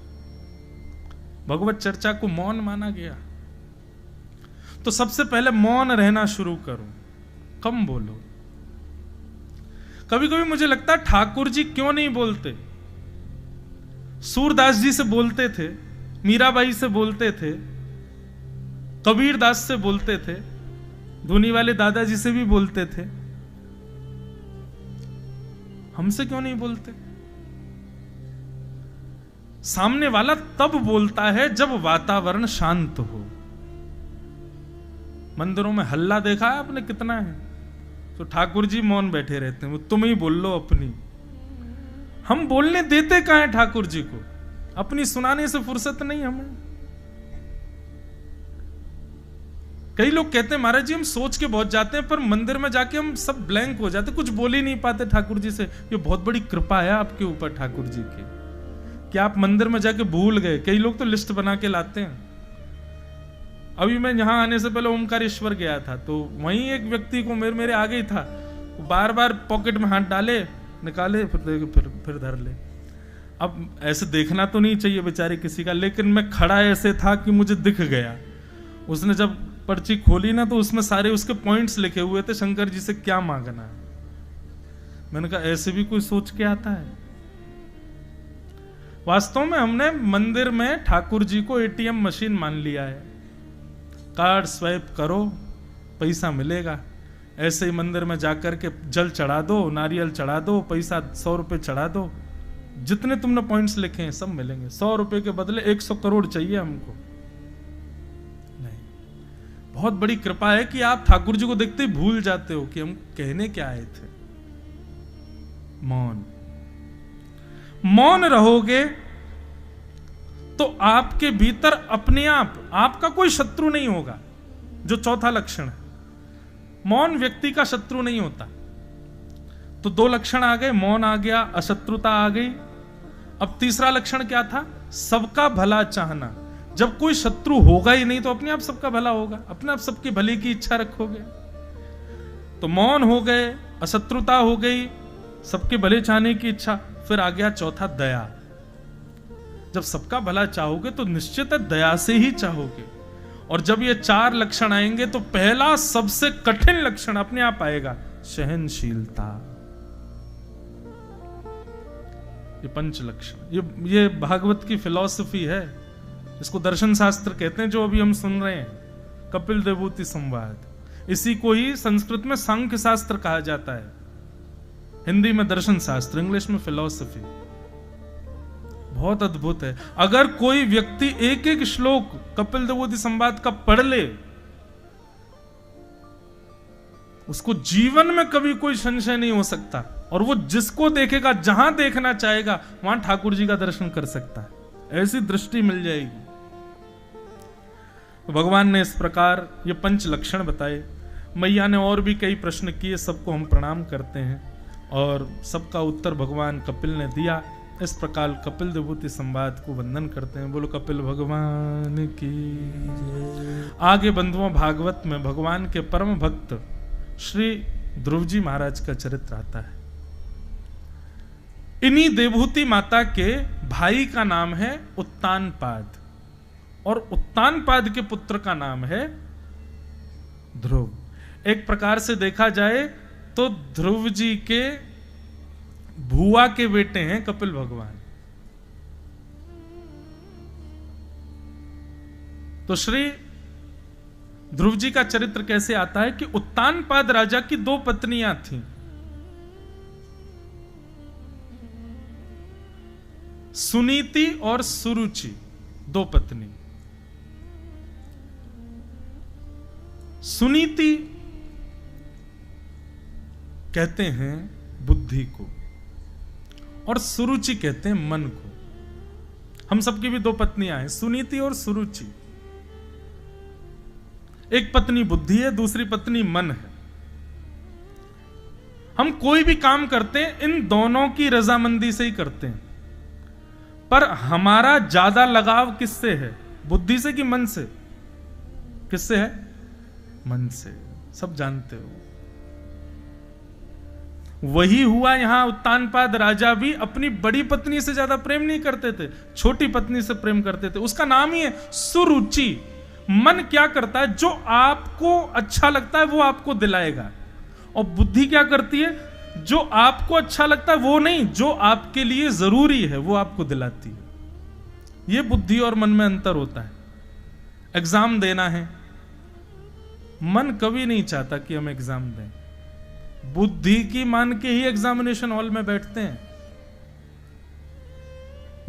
भगवत चर्चा को मौन माना गया। तो सबसे पहले मौन रहना शुरू करो, कम बोलो। कभी कभी मुझे लगता है ठाकुर जी क्यों नहीं बोलते। सूरदास जी से बोलते थे, मीराबाई से बोलते थे, कबीर दास से बोलते थे, धुनी वाले दादाजी से भी बोलते थे, हमसे क्यों नहीं बोलते? सामने वाला तब बोलता है जब वातावरण शांत हो। मंदिरों में हल्ला देखा है आपने कितना है? तो ठाकुर जी मौन बैठे रहते हैं, वो तुम ही बोल लो अपनी। हम बोलने देते कहां है ठाकुर जी को? अपनी सुनाने से फुर्सत नहीं हमें। कई लोग कहते हैं महाराज जी हम सोच के बहुत जाते हैं, पर मंदिर में जाके हम सब ब्लैंक हो जाते, कुछ बोल ही नहीं पाते ठाकुर जी से। ये बहुत बड़ी कृपा है आपके ऊपर ठाकुर जी की, कि आप मंदिर में जाके भूल गए। कई लोग तो लिस्ट बना के लाते हैं। अभी मैं यहां आने से पहले ओमकारेश्वर गया था, तो वहीं एक व्यक्ति को मेरे आगे ही था, बार बार पॉकेट में हाथ डाले, निकाले, फिर धर ले। अब ऐसे देखना तो नहीं चाहिए बेचारे किसी का, लेकिन मैं खड़ा ऐसे था कि मुझे दिख गया। उसने जब पर्ची खोली ना तो उसमें सारे उसके पॉइंट्स लिखे हुए थे, शंकर जी से क्या मांगना है। मैंने कहा ऐसे भी कोई सोच के आता है? वास्तव में हमने मंदिर में ठाकुर जी को एटीएम मशीन मान लिया है। कार्ड स्वैप करो, पैसा मिलेगा। ऐसे ही मंदिर में जाकर के जल चढ़ा दो, नारियल चढ़ा दो, पैसा 100 रुपए चढ़ा दो, जितने तुमने पॉइंट्स लिखे हैं सब मिलेंगे। 100 रुपए के बदले 100 करोड़ चाहिए हमको? नहीं, बहुत बड़ी कृपा है कि आप ठाकुर जी को देखते ही भूल जाते हो कि हम कहने क्या आए थे। मौन, मौन रहोगे तो आपके भीतर अपने आप आपका कोई शत्रु नहीं होगा, जो चौथा लक्षण है। मौन व्यक्ति का शत्रु नहीं होता। तो दो लक्षण आ गए, मौन आ गया, अशत्रुता आ गई। अब तीसरा लक्षण क्या था? सबका भला चाहना। जब कोई शत्रु होगा ही नहीं तो अपने आप सबका भला होगा, अपने आप सबके भले की इच्छा रखोगे। तो मौन हो गए, अशत्रुता हो गई, सबके भले चाहने की इच्छा। फिर आ गया चौथा, दया। जब सबका भला चाहोगे तो निश्चित है दया से ही चाहोगे। और जब ये चार लक्षण आएंगे तो पहला सबसे कठिन लक्षण अपने आप आएगा, सहनशीलता। ये पंच लक्षण, ये भागवत की फिलॉसफी है। इसको दर्शन शास्त्र कहते हैं, जो अभी हम सुन रहे हैं, कपिल देवभूति संवाद। इसी को ही संस्कृत में सांख्य शास्त्र कहा जाता है, हिंदी में दर्शन शास्त्र, इंग्लिश में फिलॉसफी। बहुत अद्भुत है। अगर कोई व्यक्ति एक एक श्लोक कपिल देवभूति संवाद का पढ़ ले, उसको जीवन में कभी कोई संशय नहीं हो सकता। और वो जिसको देखेगा, जहां देखना चाहेगा, वहां ठाकुर जी का दर्शन कर सकता है। ऐसी दृष्टि मिल जाएगी। तो भगवान ने इस प्रकार ये पंच लक्षण बताए। मैया ने और भी कई प्रश्न किए, सबको हम प्रणाम करते हैं और सबका उत्तर भगवान कपिल ने दिया। इस प्रकार कपिल देवभूति संवाद को वंदन करते हैं। बोलो कपिल भगवान की। आगे बंधुओं, भागवत में भगवान के परम भक्त श्री ध्रुव जी महाराज का चरित्र आता है। इन्हीं देवभूति माता के भाई का नाम है उत्तानपाद, और उत्तानपाद के पुत्र का नाम है ध्रुव। एक प्रकार से देखा जाए तो ध्रुव जी के भुआ के बेटे हैं कपिल भगवान। तो श्री ध्रुव जी का चरित्र कैसे आता है कि उत्तानपाद राजा की दो पत्नियां थीं। सुनीति और सुरुचि, दो पत्नी। सुनीति कहते हैं बुद्धि को, और सुरुचि कहते हैं मन को। हम सबकी भी दो पत्नियां हैं, सुनीति और सुरुचि। एक पत्नी बुद्धि है, दूसरी पत्नी मन है। हम कोई भी काम करते हैं इन दोनों की रजामंदी से ही करते हैं। पर हमारा ज्यादा लगाव किससे है? बुद्धि से कि मन से? किससे है? मन से। सब जानते हो। वही हुआ यहां। उत्तानपाद राजा भी अपनी बड़ी पत्नी से ज्यादा प्रेम नहीं करते थे, छोटी पत्नी से प्रेम करते थे। उसका नाम ही है सुरुचि। मन क्या करता है? जो आपको अच्छा लगता है वो आपको दिलाएगा। और बुद्धि क्या करती है? जो आपको अच्छा लगता है वो नहीं, जो आपके लिए जरूरी है वो आपको दिलाती है। ये बुद्धि और मन में अंतर होता है। एग्जाम देना है, मन कभी नहीं चाहता कि हम एग्जाम दें। बुद्धि की मान के ही एग्जामिनेशन हॉल में बैठते हैं।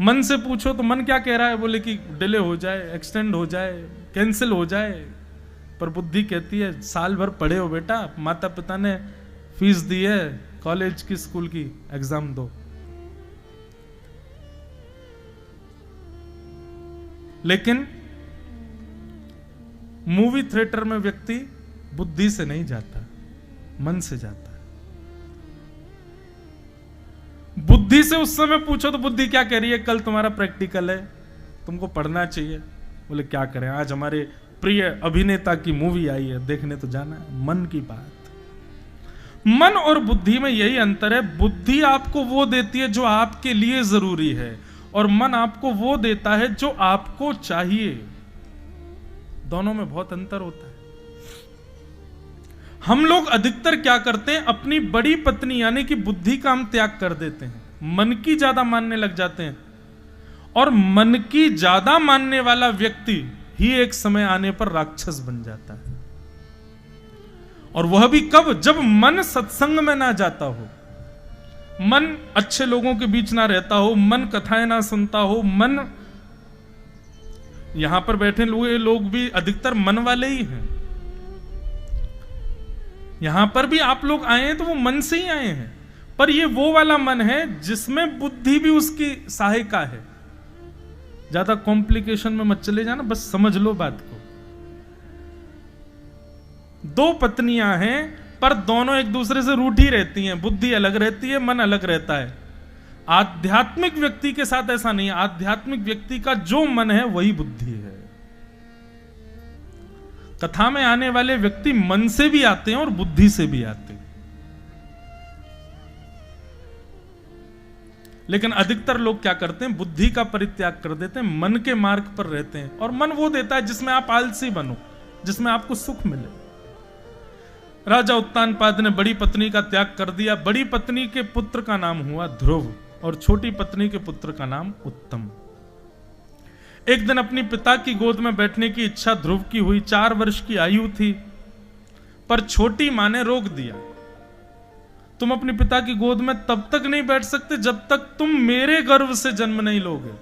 मन से पूछो तो मन क्या कह रहा है? बोले कि डिले हो जाए, एक्सटेंड हो जाए, कैंसिल हो जाए। पर बुद्धि कहती है साल भर पढ़े हो बेटा, माता पिता ने फीस दी है कॉलेज की, स्कूल की, एग्जाम दो। लेकिन मूवी थिएटर में व्यक्ति बुद्धि से नहीं जाता, मन से जाता है। बुद्धि से उस समय पूछो तो बुद्धि क्या कह रही है? कल तुम्हारा प्रैक्टिकल है, तुमको पढ़ना चाहिए। बोले क्या करें, आज हमारे प्रिय अभिनेता की मूवी आई है, देखने तो जाना है। मन की बात। मन और बुद्धि में यही अंतर है। बुद्धि आपको वो देती है जो आपके लिए जरूरी है, और मन आपको वो देता है जो आपको चाहिए। दोनों में बहुत अंतर होता है। हम लोग अधिकतर क्या करते हैं? अपनी बड़ी पत्नी यानी कि बुद्धि का हम त्याग कर देते हैं, मन की ज्यादा मानने लग जाते हैं। और मन की ज्यादा मानने वाला व्यक्ति ही एक समय आने पर राक्षस बन जाता है। और वह भी कब? जब मन सत्संग में ना जाता हो, मन अच्छे लोगों के बीच ना रहता हो, मन कथाएं ना सुनता हो। मन, यहां पर बैठे लोग भी अधिकतर मन वाले ही हैं। यहां पर भी आप लोग आए हैं तो वो मन से ही आए हैं, पर ये वो वाला मन है जिसमें बुद्धि भी उसकी सहायिका है। ज्यादा कॉम्प्लिकेशन में मत चले जाना, बस समझ लो बात को। दो पत्नियां हैं पर दोनों एक दूसरे से रूठी रहती हैं, बुद्धि अलग रहती है, मन अलग रहता है। आध्यात्मिक व्यक्ति के साथ ऐसा नहीं है। आध्यात्मिक व्यक्ति का जो मन है वही बुद्धि है। कथा में आने वाले व्यक्ति मन से भी आते हैं और बुद्धि से भी आते हैं, लेकिन अधिकतर लोग क्या करते हैं, बुद्धि का परित्याग कर देते हैं, मन के मार्ग पर रहते हैं। और मन वो देता है जिसमें आप आलसी बनो, जिसमें आपको सुख मिले। राजा उत्तानपाद ने बड़ी पत्नी का त्याग कर दिया। बड़ी पत्नी के पुत्र का नाम हुआ ध्रुव और छोटी पत्नी के पुत्र का नाम उत्तम। एक दिन अपनी पिता की गोद में बैठने की इच्छा ध्रुव की हुई। 4 वर्ष की आयु थी, पर छोटी मां ने रोक दिया। तुम अपने पिता की गोद में तब तक नहीं बैठ सकते जब तक तुम मेरे गर्भ से जन्म नहीं लोगे।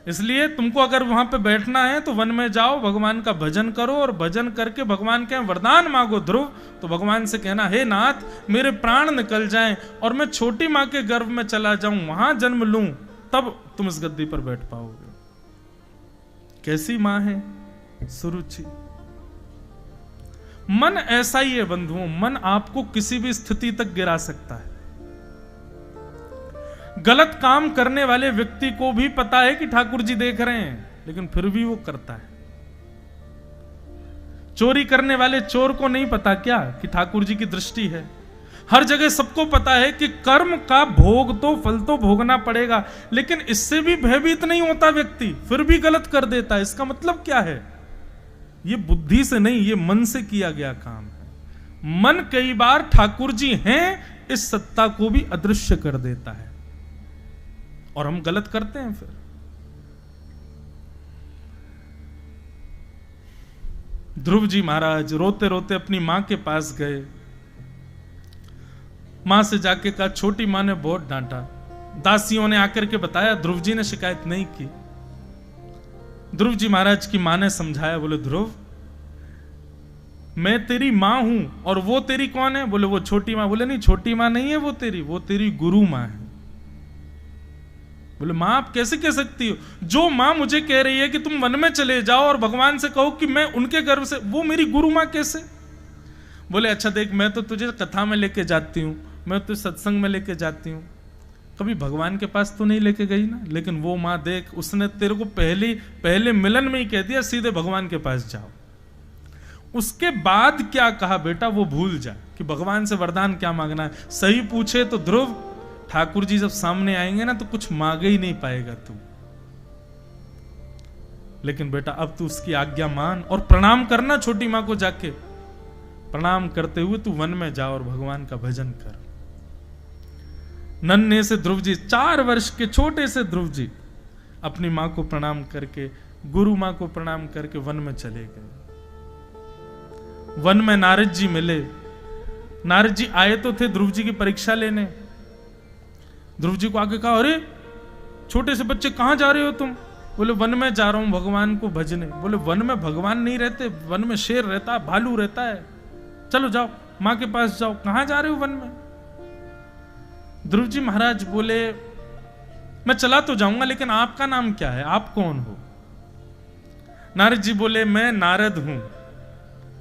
इसलिए तुमको अगर वहां पे बैठना है तो वन में जाओ, भगवान का भजन करो, और भजन करके भगवान के वरदान मांगो। ध्रुव, तो भगवान से कहना, हे नाथ, मेरे प्राण निकल जाएं और मैं छोटी मां के गर्भ में चला जाऊं, वहां जन्म लूं, तब तुम इस गद्दी पर बैठ पाओगे। कैसी मां है? सुरुचि। मन ऐसा ही है बंधुओं, मन आपको किसी भी स्थिति तक गिरा सकता है। गलत काम करने वाले व्यक्ति को भी पता है कि ठाकुर जी देख रहे हैं, लेकिन फिर भी वो करता है। चोरी करने वाले चोर को नहीं पता क्या कि ठाकुर जी की दृष्टि है। हर जगह सबको पता है कि कर्म का भोग तो, फल तो भोगना पड़ेगा, लेकिन इससे भी भयभीत नहीं होता व्यक्ति, फिर भी गलत कर देता है। इसका मतलब क्या है? ये बुद्धि से नहीं, ये मन से किया गया काम है। मन कई बार ठाकुर जी हैं इस सत्ता को भी अदृश्य कर देता है और हम गलत करते हैं। फिर ध्रुव जी महाराज रोते रोते अपनी मां के पास गए। मां से जाके कहा, छोटी मां ने बहुत डांटा। दासियों ने आकर के बताया, ध्रुव जी ने शिकायत नहीं की। ध्रुव जी महाराज की मां ने समझाया, बोले ध्रुव, मैं तेरी मां हूं और वो तेरी कौन है? बोले वो छोटी मां। बोले नहीं, छोटी मां नहीं है वो तेरी गुरु मां है। बोले मां आप कैसे कह सकती हो? जो मां मुझे कह रही है कि तुम वन में चले जाओ और भगवान से कहो कि मैं उनके गर्भ से, वो मेरी गुरु मां कैसे? बोले अच्छा देख, मैं तो तुझे कथा में लेके जाती हूं, मैं तो सत्संग में लेके जाती हूं, कभी भगवान के पास तो नहीं लेके गई ना। लेकिन वो मां देख, उसने तेरे को पहले मिलन में ही कह दिया सीधे भगवान के पास जाओ। उसके बाद क्या कहा बेटा वो भूल जा कि भगवान से वरदान क्या मांगना है। सही पूछे तो ध्रुव, ठाकुर जी जब सामने आएंगे ना तो कुछ मांग ही नहीं पाएगा तू। लेकिन बेटा अब तू उसकी आज्ञा मान और प्रणाम करना छोटी मां को जाके। प्रणाम करते हुए तू वन में जा और भगवान का भजन कर। नन्हे से ध्रुव जी, 4 वर्ष के छोटे से ध्रुव जी अपनी मां को प्रणाम करके, गुरु मां को प्रणाम करके वन में चले गए। वन में नारद जी मिले। नारद जी आए तो थे ध्रुव जी की परीक्षा लेने। ध्रुव जी को आके कहा, अरे छोटे से बच्चे कहां जा रहे हो तुम? बोले वन में जा रहा हूं भगवान को भजने। बोले वन में भगवान नहीं रहते, वन में शेर रहता है, भालू रहता है, चलो जाओ मां के पास जाओ। कहां जा रहे हो वन में? ध्रुव जी महाराज बोले, मैं चला तो जाऊंगा, लेकिन आपका नाम क्या है, आप कौन हो? नारद जी बोले, मैं नारद हूं,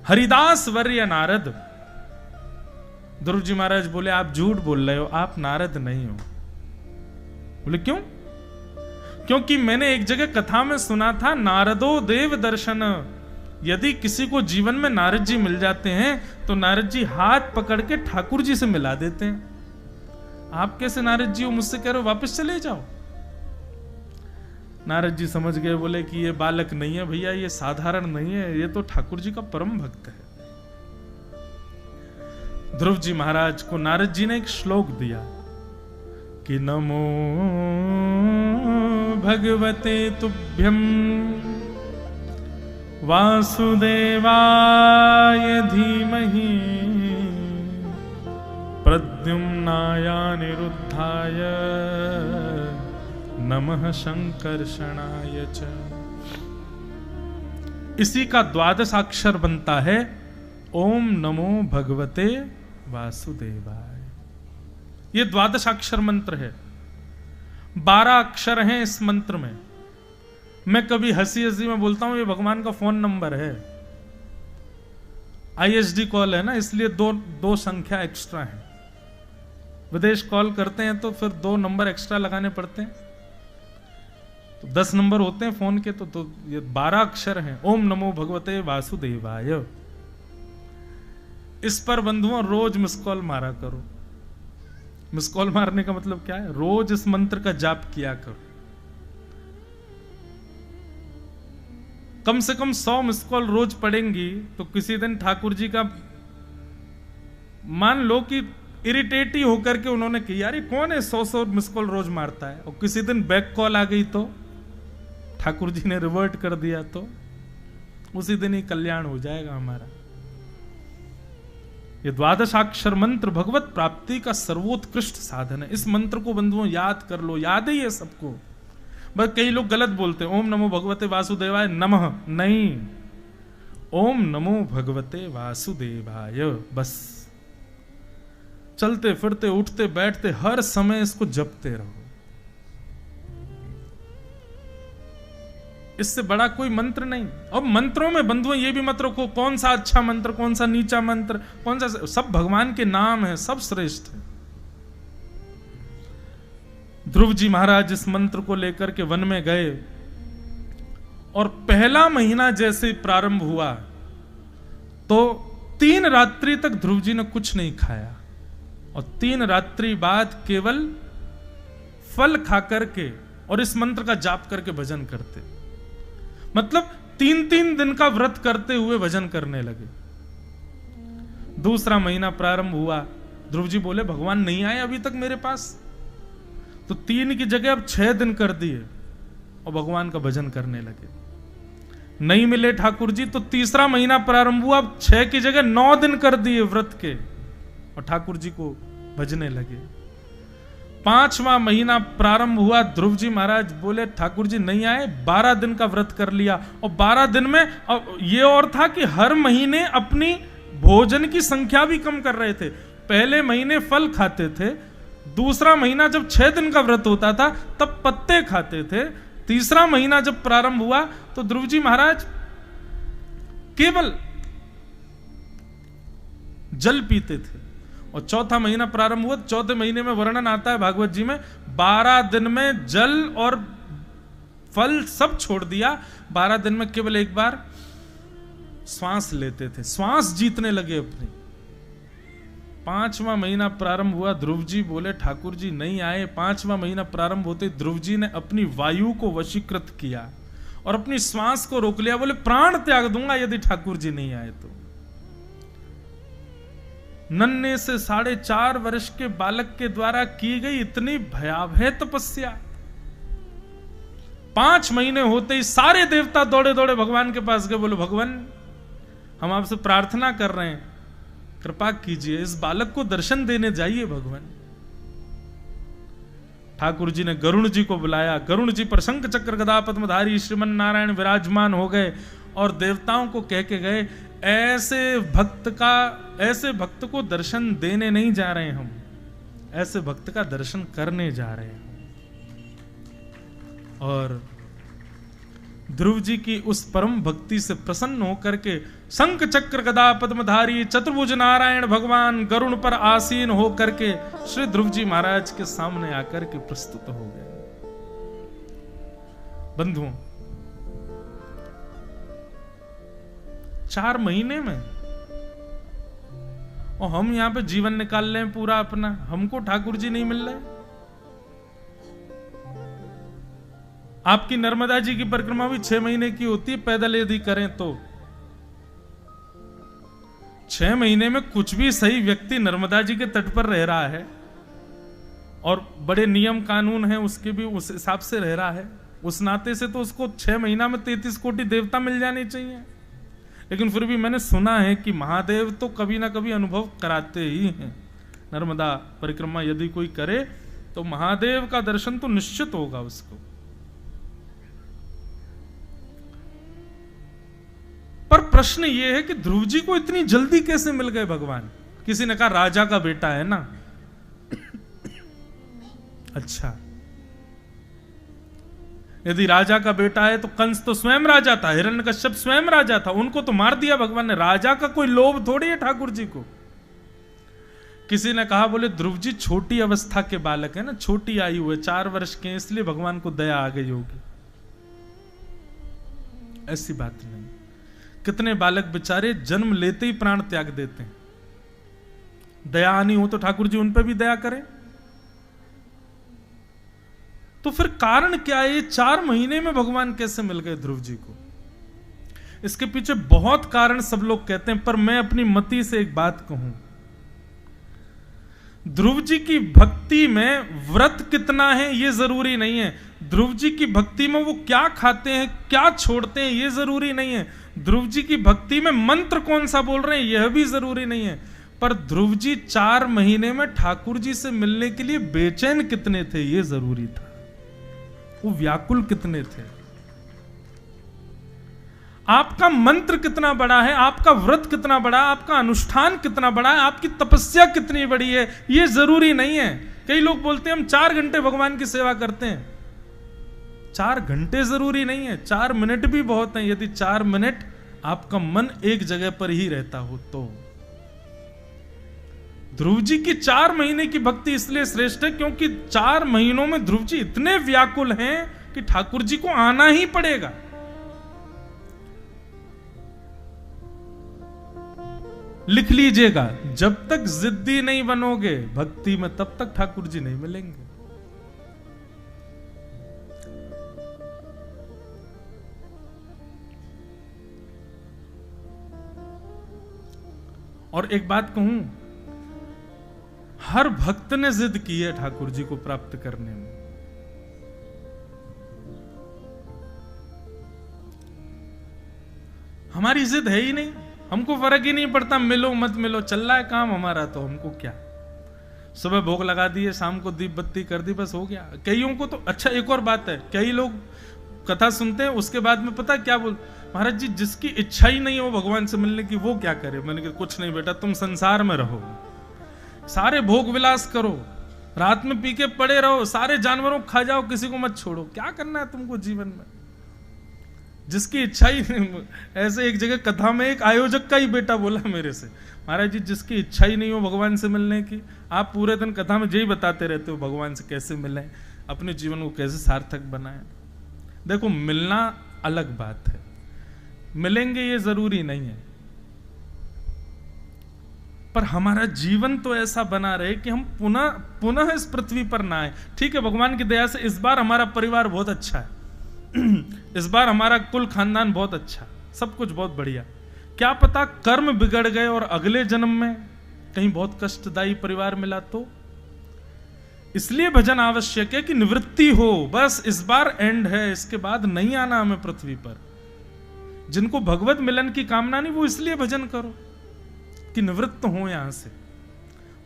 हरिदास वर्य नारद। ध्रुव जी महाराज बोले, आप झूठ बोल रहे हो, आप नारद नहीं हो। बोले क्यों? क्योंकि मैंने एक जगह कथा में सुना था, नारदो देव दर्शन। यदि किसी को जीवन में नारद जी मिल जाते हैं तो नारद जी हाथ पकड़ के ठाकुर जी से मिला देते हैं। आप कैसे नारद जी हो? मुझसे कह रहे हो वापस चले जाओ। नारद जी समझ गए, बोले कि ये बालक नहीं है भैया, ये साधारण नहीं है, ये तो ठाकुर जी का परम भक्त है। ध्रुव जी महाराज को नारद जी ने एक श्लोक दिया कि नमो भगवते तुभ्यं वासुदेवाय धीमहि प्रद्युम्नाय निरुद्धाय नमः शंकर्षणाय च। इसी का 12 अक्षर बनता है ओम नमो भगवते वासुदेवाय। ये 12 अक्षर मंत्र है, 12 अक्षर हैं इस मंत्र में। मैं कभी हंसी हंसी में बोलता हूं ये भगवान का फोन नंबर है। ISD कॉल है ना, इसलिए दो संख्या एक्स्ट्रा है। विदेश कॉल करते हैं तो फिर 2 नंबर एक्स्ट्रा लगाने पड़ते हैं, तो 10 नंबर होते हैं फोन के, तो ये 12 अक्षर हैं। ओम नमो भगवते वासुदेवाय। इस पर बंधुओं रोज मिस कॉल मारा करो। मिस कॉल मारने का मतलब क्या है? रोज इस मंत्र का जाप किया करो। कम से कम 100 मिस कॉल रोज पड़ेंगी तो किसी दिन ठाकुर जी का मान लो कि इरिटेट ही होकर के उन्होंने कहा यार कौन है 100 मिस कॉल रोज मारता है, और किसी दिन बैक कॉल आ गई तो ठाकुर जी ने रिवर्ट कर दिया तो उसी दिन ही कल्याण हो जाएगा हमारा। ये 12 अक्षर मंत्र भगवत प्राप्ति का सर्वोत्कृष्ट साधन है। इस मंत्र को बंधुओं याद कर लो, याद ही है सबको। बस कई लोग गलत बोलते हैं, ओम नमो भगवते वासुदेवाय नमः, नहीं, ओम नमो भगवते वासुदेवाय। बस चलते फिरते उठते बैठते हर समय इसको जपते रहो। इससे बड़ा कोई मंत्र नहीं। अब मंत्रों में बंधुओं ये भी मत रखो कौन सा अच्छा मंत्र, कौन सा नीचा मंत्र, कौन सा, सब भगवान के नाम है, सब श्रेष्ठ है। ध्रुव जी महाराज इस मंत्र को लेकर के वन में गए और पहला महीना जैसे प्रारंभ हुआ तो 3 रात्रि तक ध्रुव जी ने कुछ नहीं खाया, और 3 रात्रि बाद केवल फल खा करके और इस मंत्र का जाप करके भजन करते। मतलब 3 दिन का व्रत करते हुए भजन करने लगे। दूसरा महीना प्रारंभ हुआ, ध्रुव जी बोले भगवान नहीं आए अभी तक मेरे पास, तो 3 की जगह अब 6 दिन कर दिए और भगवान का भजन करने लगे। नहीं मिले ठाकुर जी तो तीसरा महीना प्रारंभ हुआ, अब 6 की जगह 9 दिन कर दिए व्रत के और ठाकुर जी को भजने लगे। 5वां महीना प्रारंभ हुआ, ध्रुव जी महाराज बोले ठाकुर जी नहीं आए, 12 दिन का व्रत कर लिया। और 12 दिन में ये और था कि हर महीने अपनी भोजन की संख्या भी कम कर रहे थे। पहले महीने फल खाते थे, दूसरा महीना जब 6 दिन का व्रत होता था तब पत्ते खाते थे, तीसरा महीना जब प्रारंभ हुआ तो ध्रुव जी महाराज केवल जल पीते थे। और चौथा महीना प्रारंभ हुआ, चौथे महीने में वर्णन आता है भागवत जी में, 12 दिन में जल और फल सब छोड़ दिया, 12 दिन में केवल एक बार श्वास लेते थे, श्वास जीतने लगे अपनी। 5वां महीना प्रारंभ हुआ, ध्रुव जी बोले ठाकुर जी नहीं आए। 5वां महीना प्रारंभ होते ध्रुव जी ने अपनी वायु को वशीकृत किया और अपनी श्वास को रोक लिया, बोले प्राण त्याग दूंगा यदि ठाकुर जी नहीं आए तो। नन्हे से 4.5 वर्ष के बालक के द्वारा की गई इतनी भयावह तपस्या, 5 महीने होते ही सारे देवता दौड़े दौड़े भगवान के पास गए, बोले भगवान हम आपसे प्रार्थना कर रहे हैं, कृपा कीजिए, इस बालक को दर्शन देने जाइए भगवान। ठाकुर जी ने गरुण जी को बुलाया, गरुण जी पर शंख चक्र गदा पद्मधारी श्रीमन नारायण विराजमान हो गए और देवताओं को कह के गए ऐसे भक्त को दर्शन देने नहीं जा रहे हम, ऐसे भक्त का दर्शन करने जा रहे हैं। और ध्रुव जी की उस परम भक्ति से प्रसन्न होकर के शंख चक्र गदा पद्मधारी चतुर्भुज नारायण भगवान गरुण पर आसीन होकर के श्री ध्रुव जी महाराज के सामने आकर के प्रस्तुत हो गए। बंधुओं 4 महीने में, और हम यहां पे जीवन निकाल रहे हैं पूरा अपना, हमको ठाकुर जी नहीं मिल रहे। आपकी नर्मदा जी की परिक्रमा भी 6 महीने की होती है, पैदल यदि करें तो 6 महीने में कुछ भी सही व्यक्ति नर्मदा जी के तट पर रह रहा है और बड़े नियम कानून है उसके भी उस हिसाब से रह रहा है, उस नाते से तो उसको 6 महीना में 33 कोटि देवता मिल जाने चाहिए। लेकिन फिर भी मैंने सुना है कि महादेव तो कभी ना कभी अनुभव कराते ही हैं। नर्मदा परिक्रमा यदि कोई करे तो महादेव का दर्शन तो निश्चित होगा उसको। पर प्रश्न ये है कि ध्रुव जी को इतनी जल्दी कैसे मिल गए भगवान? किसी ने कहा राजा का बेटा है ना। अच्छा, यदि राजा का बेटा है तो कंस तो स्वयं राजा था, हिरण्यकश्यप स्वयं राजा था, उनको तो मार दिया भगवान ने। राजा का कोई लोभ थोड़ी है ठाकुर जी को। किसी ने कहा, बोले ध्रुव जी छोटी अवस्था के बालक है ना, छोटी आयु है, 4 वर्ष के, इसलिए भगवान को दया आ गई होगी। ऐसी बात नहीं। कितने बालक बेचारे जन्म लेते ही प्राण त्याग देते हैं। दया आनी हो तो ठाकुर जी उन पर भी दया करें। तो फिर कारण क्या है? ये 4 महीने में भगवान कैसे मिल गए ध्रुव जी को? इसके पीछे बहुत कारण सब लोग कहते हैं, पर मैं अपनी मति से एक बात कहूं। ध्रुव जी की भक्ति में व्रत कितना है ये जरूरी नहीं है। ध्रुव जी की भक्ति में वो क्या खाते हैं, क्या छोड़ते हैं, ये जरूरी नहीं है। ध्रुव जी की भक्ति में मंत्र कौन सा बोल रहे हैं यह भी जरूरी नहीं है। पर ध्रुव जी 4 महीने में ठाकुर जी से मिलने के लिए बेचैन कितने थे ये जरूरी था। वो व्याकुल कितने थे। आपका मंत्र कितना बड़ा है, आपका व्रत कितना बड़ा है, आपका अनुष्ठान कितना बड़ा है, आपकी तपस्या कितनी बड़ी है, ये जरूरी नहीं है। कई लोग बोलते हैं हम 4 घंटे भगवान की सेवा करते हैं। 4 घंटे जरूरी नहीं है, 4 मिनट भी बहुत है। यदि 4 मिनट आपका मन एक जगह पर ही रहता हो तो। ध्रुव जी की 4 महीने की भक्ति इसलिए श्रेष्ठ है क्योंकि 4 महीनों में ध्रुव जी इतने व्याकुल हैं कि ठाकुर जी को आना ही पड़ेगा। लिख लीजिएगा, जब तक जिद्दी नहीं बनोगे भक्ति में तब तक ठाकुर जी नहीं मिलेंगे। और एक बात कहूं, हर भक्त ने जिद की है ठाकुर जी को प्राप्त करने में। हमारी जिद है ही नहीं, हमको फर्क ही नहीं पड़ता मिलो मत मिलो, चल रहा है काम हमारा तो हमको क्या। सुबह भोग लगा दिए, शाम को दीप बत्ती कर दी, बस हो गया। कईयों को तो अच्छा, एक और बात है, कई लोग कथा सुनते हैं उसके बाद में पता क्या बोल, महाराज जी जिसकी इच्छा ही नहीं हो भगवान से मिलने की वो क्या करे। मैंने कहा कुछ नहीं बेटा, तुम संसार में रहो, सारे भोग विलास करो, रात में पी के पड़े रहो, सारे जानवरों को खा जाओ, किसी को मत छोड़ो। क्या करना है तुमको जीवन में? जिसकी इच्छा ही नहीं। ऐसे एक जगह कथा में एक आयोजक का ही बेटा बोला मेरे से, महाराज जी जिसकी इच्छा ही नहीं हो भगवान से मिलने की, आप पूरे दिन कथा में यही बताते रहते हो भगवान से कैसे मिलें, अपने जीवन को कैसे सार्थक बनाएं। देखो मिलना अलग बात है, मिलेंगे ये जरूरी नहीं है, पर हमारा जीवन तो ऐसा बना रहे कि हम पुनः पुनः इस पृथ्वी पर ना आए। ठीक है, भगवान की दया से इस बार हमारा परिवार बहुत अच्छा है, इस बार हमारा कुल खानदान बहुत अच्छा, सब कुछ बहुत बढ़िया। क्या पता कर्म बिगड़ गए और अगले जन्म में कहीं बहुत कष्टदायी परिवार मिला तो। इसलिए भजन आवश्यक है कि निवृत्ति हो, बस इस बार एंड है, इसके बाद नहीं आना हमें पृथ्वी पर। जिनको भगवत मिलन की कामना नहीं वो इसलिए भजन करो कि निवृत्त हो यहां से।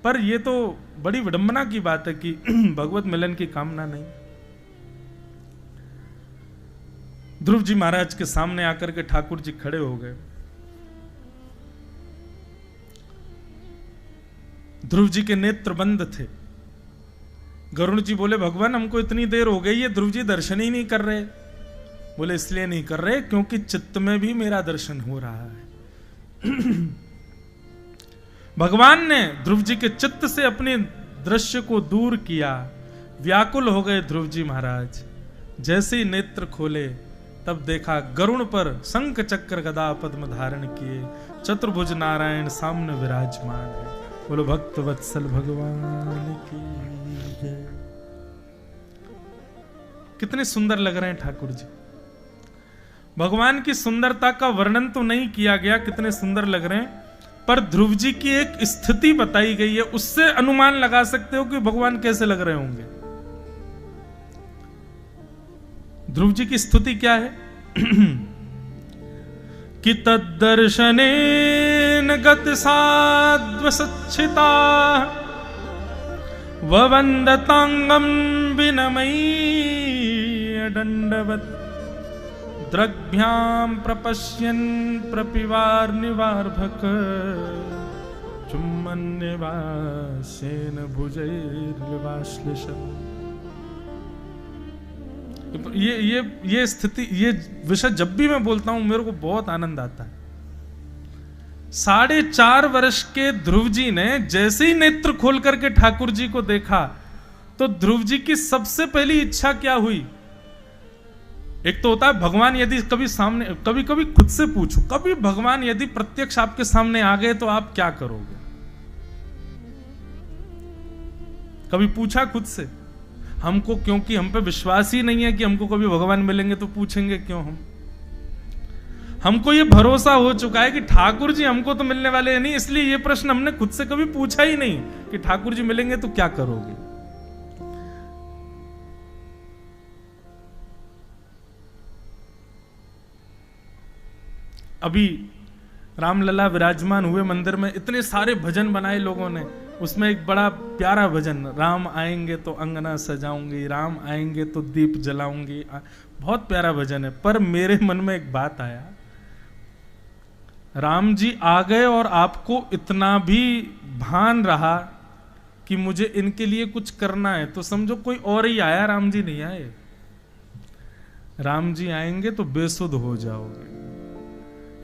पर ये तो बड़ी विडंबना की बात है कि भगवत मिलन की कामना नहीं। ध्रुव जी महाराज के सामने आकर के ठाकुर जी खड़े हो गए। ध्रुव जी के नेत्र बंद थे। गरुड़ जी बोले भगवान हमको इतनी देर हो गई है, ध्रुव जी दर्शन ही नहीं कर रहे। बोले इसलिए नहीं कर रहे क्योंकि चित्त में भी मेरा दर्शन हो रहा है। भगवान ने ध्रुव जी के चित्त से अपने दृश्य को दूर किया। व्याकुल हो गए ध्रुव जी महाराज। जैसे ही नेत्र खोले तब देखा गरुड़ पर शंख चक्र गदा पद्म धारण किए चतुर्भुज नारायण सामने विराजमान है। बोलो भक्त वत्सल भगवान की जय। कितने सुंदर लग रहे हैं ठाकुर जी। भगवान की सुंदरता का वर्णन तो नहीं किया गया, कितने सुंदर लग रहे हैं, पर ध्रुव जी की एक स्थिति बताई गई है, उससे अनुमान लगा सकते हो कि भगवान कैसे लग रहे होंगे। ध्रुव जी की स्तुति क्या है? कि तद्दर्शनेन गत साध्व सच्चिता ववन्दतांगं विनमय्य दंडवत् द्रग्भ्याम प्रपश्यन् प्रपिवार निवार्भक चुम्बन निवासेन भुजैर्वाश्लिषन्। ये स्थिति, ये विषय जब भी मैं बोलता हूं मेरे को बहुत आनंद आता है। 4.5 वर्ष के ध्रुव जी ने जैसे ही नेत्र खोल करके ठाकुर जी को देखा तो ध्रुव जी की सबसे पहली इच्छा क्या हुई? एक तो होता है भगवान यदि कभी सामने, कभी कभी खुद से पूछो, कभी भगवान यदि प्रत्यक्ष आपके सामने आ गए तो आप क्या करोगे? कभी पूछा खुद से? हमको, क्योंकि हम पे विश्वास ही नहीं है कि हमको कभी भगवान मिलेंगे तो पूछेंगे क्यों? हमको ये भरोसा हो चुका है कि ठाकुर जी हमको तो मिलने वाले हैं नहीं, इसलिए ये प्रश्न हमने खुद से कभी पूछा ही नहीं कि ठाकुर जी मिलेंगे तो क्या करोगे। अभी रामलला विराजमान हुए मंदिर में, इतने सारे भजन बनाए लोगों ने, उसमें एक बड़ा प्यारा भजन, राम आएंगे तो अंगना सजाऊंगी, राम आएंगे तो दीप जलाऊंगी, बहुत प्यारा भजन है। पर मेरे मन में एक बात आया, राम जी आ गए और आपको इतना भी भान रहा कि मुझे इनके लिए कुछ करना है, तो समझो कोई और ही आया, राम जी नहीं आए। राम जी आएंगे तो बेसुध हो जाओगे,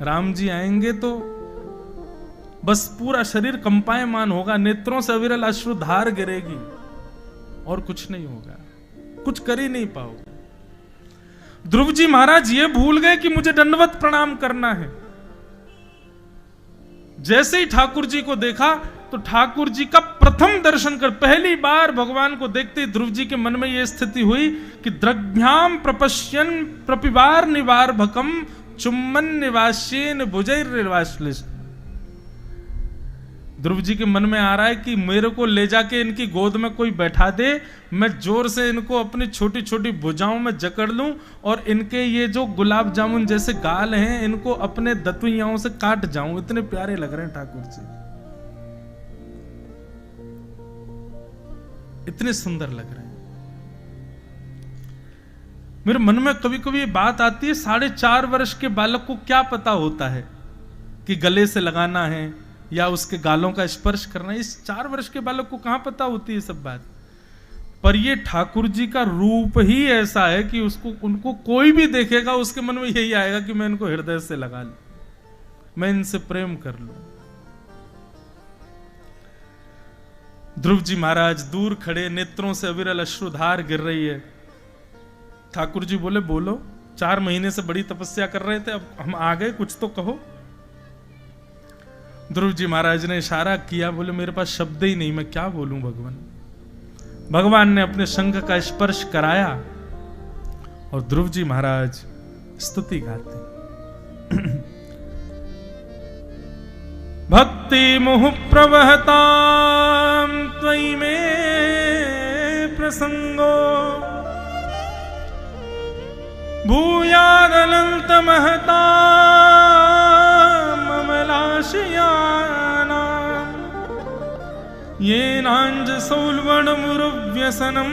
राम जी आएंगे तो बस पूरा शरीर कंपायमान होगा, नेत्रों से अविरल अश्रुधार गिरेगी और कुछ नहीं होगा, कुछ कर ही नहीं पाओगे। ध्रुव जी महाराज ये भूल गए कि मुझे दंडवत प्रणाम करना है। जैसे ही ठाकुर जी को देखा तो ठाकुर जी का प्रथम दर्शन कर, पहली बार भगवान को देखते ही ध्रुव जी के मन में यह स्थिति हुई कि द्रग्भ्याम प्रपश्यन् प्रपिवार निवार्भकम चुम्बन निवासेन भुजैर्वाश्लिषन्। ध्रुव जी के मन में आ रहा है कि मेरे को ले जाके इनकी गोद में कोई बैठा दे, मैं जोर से इनको अपनी छोटी छोटी भुजाओं में जकड़ लूं और इनके ये जो गुलाब जामुन जैसे गाल हैं इनको अपने दतुइयाओं से काट जाऊं। इतने प्यारे लग रहे हैं ठाकुर जी, इतने सुंदर लग रहे हैं। मेरे मन में कभी कभी ये बात आती है, 4.5 वर्ष के बालक को क्या पता होता है कि गले से लगाना है या उसके गालों का स्पर्श करना है। इस 4 वर्ष के बालक को कहां पता होती है सब बात। पर ये ठाकुर जी का रूप ही ऐसा है कि उसको, उनको कोई भी देखेगा उसके मन में यही आएगा कि मैं इनको हृदय से लगा लूं, मैं इनसे प्रेम कर लूं। ध्रुव जी महाराज दूर खड़े, नेत्रों से अविरल अश्रुधार गिर रही है। ठाकुर जी बोले बोलो, 4 महीने से बड़ी तपस्या कर रहे थे, अब हम आ गए, कुछ तो कहो। ध्रुव जी महाराज ने इशारा किया, बोले मेरे पास शब्द ही नहीं, मैं क्या बोलूं भगवान। भगवान ने अपने शंख का स्पर्श कराया और ध्रुव जी महाराज स्तुति गाते। भक्ति मुह प्रवहतां त्वयि मे प्रसंगो भूयादनंत महता ममलाशयाना येनांज सौल्वणमुरुव्यसनं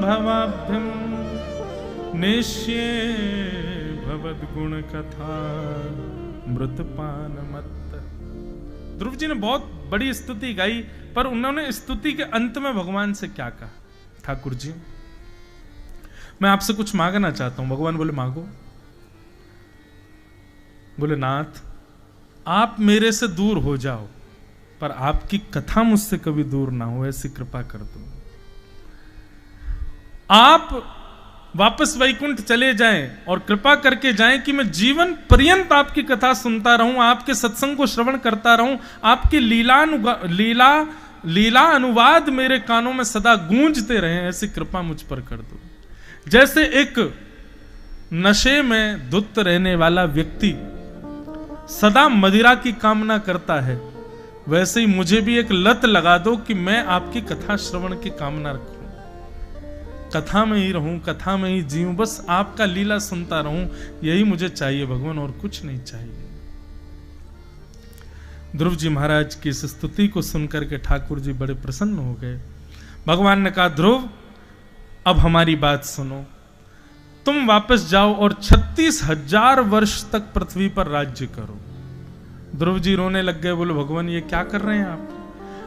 भवाभ्यं नेष्ये भवद्गुण कथा मृतपानमत्त। ध्रुव जी ने बहुत बड़ी स्तुति गाई, पर उन्होंने स्तुति के अंत में भगवान से क्या कहा? ठाकुर जी मैं आपसे कुछ मांगना चाहता हूं। भगवान बोले मांगो। बोले नाथ आप मेरे से दूर हो जाओ पर आपकी कथा मुझसे कभी दूर ना हो, ऐसी कृपा कर दो। आप वापस वैकुंठ चले जाएं और कृपा करके जाएं कि मैं जीवन पर्यंत आपकी कथा सुनता रहूं, आपके सत्संग को श्रवण करता रहूं, आपकी लीला अनुवाद मेरे कानों में सदा गूंजते रहें, ऐसी कृपा मुझ पर कर दो। जैसे एक नशे में धुत रहने वाला व्यक्ति सदा मदिरा की कामना करता है, वैसे ही मुझे भी एक लत लगा दो कि मैं आपकी कथा श्रवण की कामना रखूं, कथा में ही रहूं, कथा में ही जीऊं, बस आपका लीला सुनता रहूं, यही मुझे चाहिए भगवान, और कुछ नहीं चाहिए। ध्रुव जी महाराज की इस स्तुति को सुनकर के ठाकुर जी बड़े प्रसन्न हो गए। भगवान ने कहा ध्रुव अब हमारी बात सुनो। तुम वापस जाओ और 36,000 वर्ष तक पृथ्वी पर राज्य करो। ध्रुव जी रोने लग गए, बोले भगवान ये क्या कर रहे हैं आप?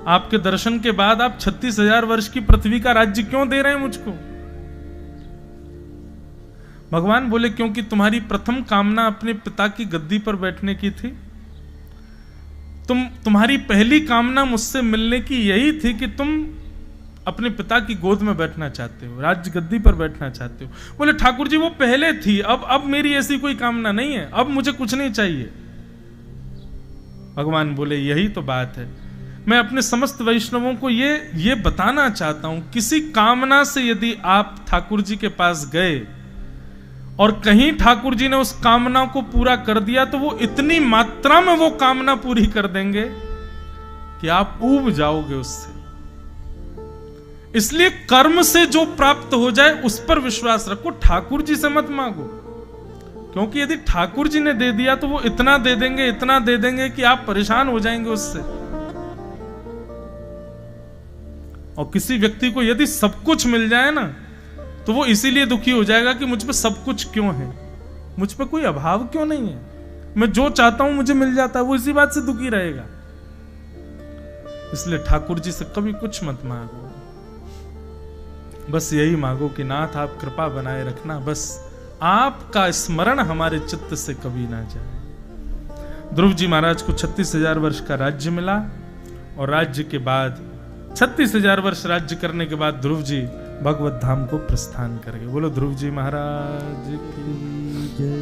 आपके दर्शन के बाद आप 36,000 वर्ष की पृथ्वी का राज्य क्यों दे रहे हैं मुझको? भगवान बोले क्योंकि तुम्हारी प्रथम कामना अपने पिता की गद्दी पर बैठने की थी। तुम्हारी पहली कामना मुझसे मिलने की यही थी कि तुम अपने पिता की गोद में बैठना चाहते हो, राज्य गद्दी पर बैठना चाहते हो। बोले ठाकुर जी वो पहले थी, अब मेरी ऐसी कोई कामना नहीं है, अब मुझे कुछ नहीं चाहिए। भगवान बोले यही तो बात है, मैं अपने समस्त वैष्णवों को ये बताना चाहता हूं, किसी कामना से यदि आप ठाकुर जी के पास गए और कहीं ठाकुर जी ने उस कामना को पूरा कर दिया तो वो इतनी मात्रा में वो कामना पूरी कर देंगे कि आप ऊब जाओगे उससे। इसलिए कर्म से जो प्राप्त हो जाए उस पर विश्वास रखो, ठाकुर जी से मत मांगो, क्योंकि यदि ठाकुर जी ने दे दिया तो वो इतना दे देंगे, इतना दे देंगे कि आप परेशान हो जाएंगे उससे। और किसी व्यक्ति को यदि सब कुछ मिल जाए ना तो वो इसीलिए दुखी हो जाएगा कि मुझ पे सब कुछ क्यों है, मुझ पे कोई अभाव क्यों नहीं है, मैं जो चाहता हूं मुझे मिल जाता है, वो इसी बात से दुखी रहेगा। इसलिए ठाकुर जी से कभी कुछ मत मांगो, बस यही मांगो कि नाथ आप कृपा बनाए रखना, बस आपका स्मरण हमारे चित्त से कभी ना जाए। ध्रुव जी महाराज को 36,000 वर्ष का राज्य मिला और राज्य के बाद 36,000 वर्ष राज्य करने के बाद ध्रुव जी भगवत धाम को प्रस्थान कर गए। बोलो ध्रुव जी महाराज की जय।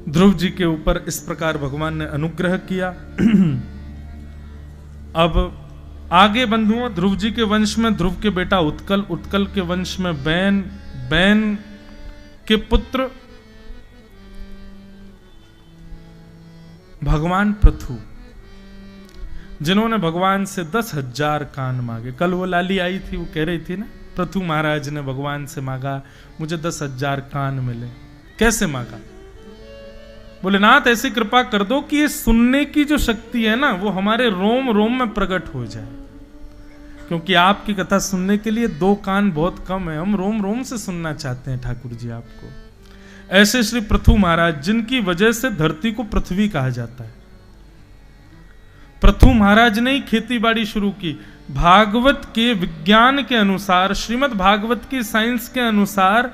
ध्रुव जी के ऊपर इस प्रकार भगवान ने अनुग्रह किया। अब आगे बंधुओं, ध्रुव जी के वंश में ध्रुव के बेटा उत्कल, उत्कल के वंश में बैन, बैन के पुत्र भगवान पृथु, जिन्होंने भगवान से 10,000 कान मांगे। कल वो लाली आई थी, वो कह रही थी ना, पृथु महाराज ने भगवान से मांगा मुझे 10,000 कान मिले। कैसे मांगा? बोले नाथ ऐसी कृपा कर दो कि ये सुनने की जो शक्ति है ना वो हमारे रोम रोम में प्रकट हो जाए, क्योंकि आपकी कथा सुनने के लिए 2 कान बहुत कम है, हम रोम रोम से सुनना चाहते हैं ठाकुर जी आपको। ऐसे श्री पृथु महाराज, जिनकी वजह से धरती को पृथ्वी कहा जाता है। पृथु महाराज ने ही खेती बाड़ी शुरू की। भागवत के विज्ञान के अनुसार, श्रीमद् भागवत की साइंस के अनुसार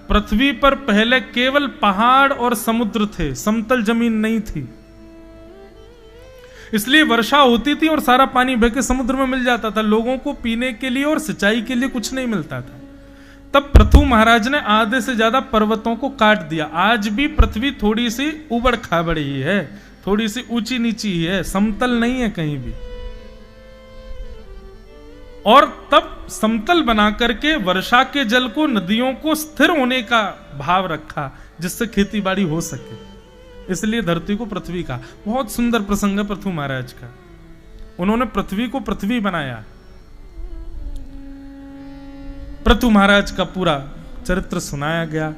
पृथ्वी पर पहले केवल पहाड़ और समुद्र थे, समतल जमीन नहीं थी। इसलिए वर्षा होती थी और सारा पानी बह के समुद्र में मिल जाता था, लोगों को पीने के लिए और सिंचाई के लिए कुछ नहीं मिलता था। तब पृथु महाराज ने आधे से ज्यादा पर्वतों को काट दिया। आज भी पृथ्वी थोड़ी सी उबड़ खाबड़ ही है, थोड़ी सी ऊंची नीची ही है, समतल नहीं है कहीं भी। और तब समतल बना करके वर्षा के जल को, नदियों को स्थिर होने का भाव रखा, जिससे खेती बाड़ी हो सके। इसलिए धरती को पृथ्वी का। बहुत सुंदर प्रसंग है पृथु महाराज का, उन्होंने पृथ्वी को पृथ्वी बनाया। पृथु महाराज का पूरा चरित्र सुनाया गया।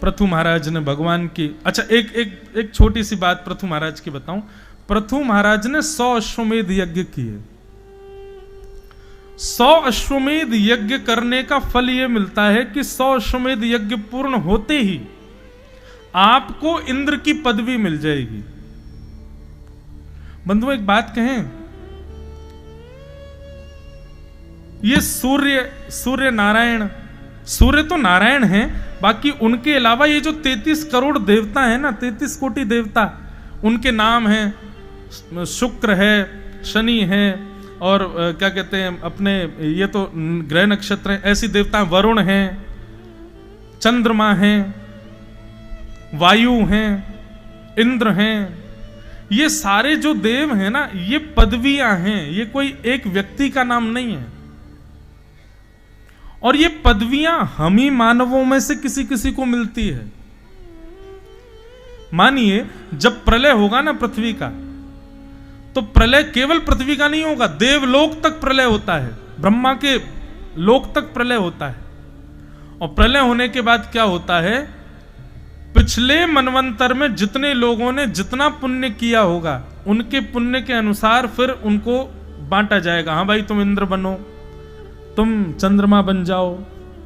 पृथु महाराज ने भगवान की, अच्छा एक छोटी सी बात पृथु महाराज की बताऊं। पृथु महाराज ने 100 अश्वमेध यज्ञ किए। 100 अश्वमेध यज्ञ करने का फल यह मिलता है कि 100 अश्वमेध यज्ञ पूर्ण होते ही आपको इंद्र की पदवी मिल जाएगी। बंधुओं एक बात कहें, ये सूर्य नारायण, सूर्य तो नारायण हैं, बाकी उनके अलावा ये जो 33 करोड़ देवता है ना, 33 कोटि देवता, उनके नाम हैं, शुक्र है, शनि है, और क्या कहते हैं अपने, ये तो ग्रह नक्षत्र हैं, ऐसी देवता, वरुण हैं, चंद्रमा हैं, वायु हैं, इंद्र हैं। ये सारे जो देव हैं ना, ये पदवियां हैं, ये कोई एक व्यक्ति का नाम नहीं है। और ये पदवियां हम ही मानवों में से किसी किसी को मिलती है। मानिए जब प्रलय होगा ना पृथ्वी का, तो प्रलय केवल पृथ्वी का नहीं होगा, देवलोक तक प्रलय होता है, ब्रह्मा के लोक तक प्रलय होता है। और प्रलय होने के बाद क्या होता है, पिछले मनवंतर में जितने लोगों ने जितना पुण्य किया होगा, उनके पुण्य के अनुसार फिर उनको बांटा जाएगा। हाँ भाई तुम इंद्र बनो, तुम चंद्रमा बन जाओ,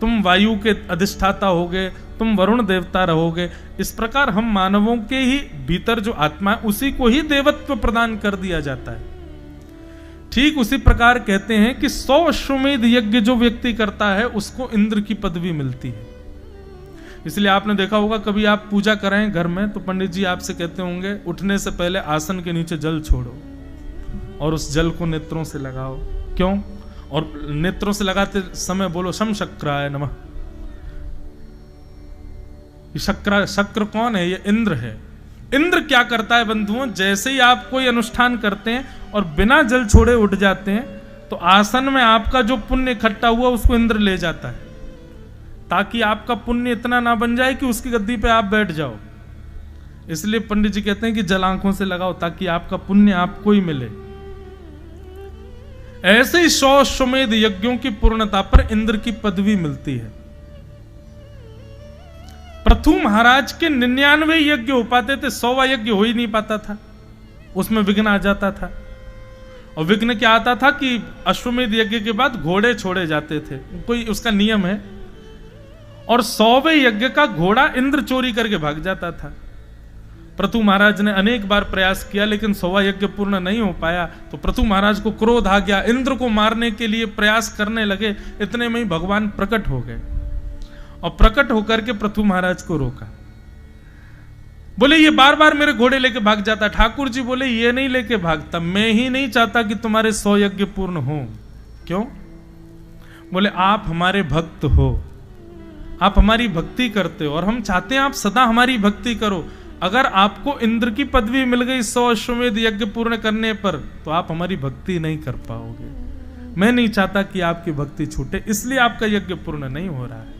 तुम वायु के अधिष्ठाता होगे, तुम वरुण देवता रहोगे। इस प्रकार हम मानवों के ही भीतर जो आत्मा है उसी को ही देवत्व प्रदान कर दिया जाता है। ठीक उसी प्रकार कहते हैं कि 100 अश्वमेध यज्ञ जो व्यक्ति करता है उसको इंद्र की पदवी मिलती है। इसलिए आपने देखा होगा कभी आप पूजा कराएं घर में तो पंडित जी आपसे कहते होंगे उठने से पहले आसन के नीचे जल छोड़ो और उस जल को नेत्रों से लगाओ। क्यों? और नेत्रों से लगाते समय बोलो शम शक्राय नमः। शक्र कौन है? ये इंद्र है। इंद्र क्या करता है बंधुओं, जैसे ही आप कोई अनुष्ठान करते हैं और बिना जल छोड़े उठ जाते हैं तो आसन में आपका जो पुण्य इकट्ठा हुआ उसको इंद्र ले जाता है, ताकि आपका पुण्य इतना ना बन जाए कि उसकी गद्दी पे आप बैठ जाओ। इसलिए पंडित जी कहते हैं कि जल आंखों से लगाओ ताकि आपका पुण्य आपको ही मिले। ऐसे ही 100 अश्वमेध यज्ञों की पूर्णता पर इंद्र की पदवी मिलती है। पृथु महाराज के 99 यज्ञ हो पाते थे, 100वां यज्ञ हो ही नहीं पाता था, उसमें विघ्न आ जाता था। और विघ्न क्या आता था कि अश्वमेध यज्ञ के बाद घोड़े छोड़े जाते थे, कोई उसका नियम है। और 100वें यज्ञ का घोड़ा इंद्र चोरी करके भाग जाता था। पृथु महाराज ने अनेक बार प्रयास किया लेकिन 100वां यज्ञ पूर्ण नहीं हो पाया। तो पृथु महाराज को क्रोध आ गया, इंद्र को मारने के लिए प्रयास करने लगे। इतने में ही भगवान प्रकट हो गए और प्रकट होकर के पृथु महाराज को रोका। बोले ये बार बार मेरे घोड़े लेके भाग जाता। ठाकुर जी बोले ये नहीं लेके भागता, मैं ही नहीं चाहता कि तुम्हारे 100 यज्ञ पूर्ण हो। क्यों? बोले आप हमारे भक्त हो, आप हमारी भक्ति करते हो और हम चाहते हैं आप सदा हमारी भक्ति करो। अगर आपको इंद्र की पदवी मिल गई 100 अश्वमेध यज्ञ पूर्ण करने पर तो आप हमारी भक्ति नहीं कर पाओगे। मैं नहीं चाहता कि आपकी भक्ति छूटे, इसलिए आपका यज्ञ पूर्ण नहीं हो रहा है।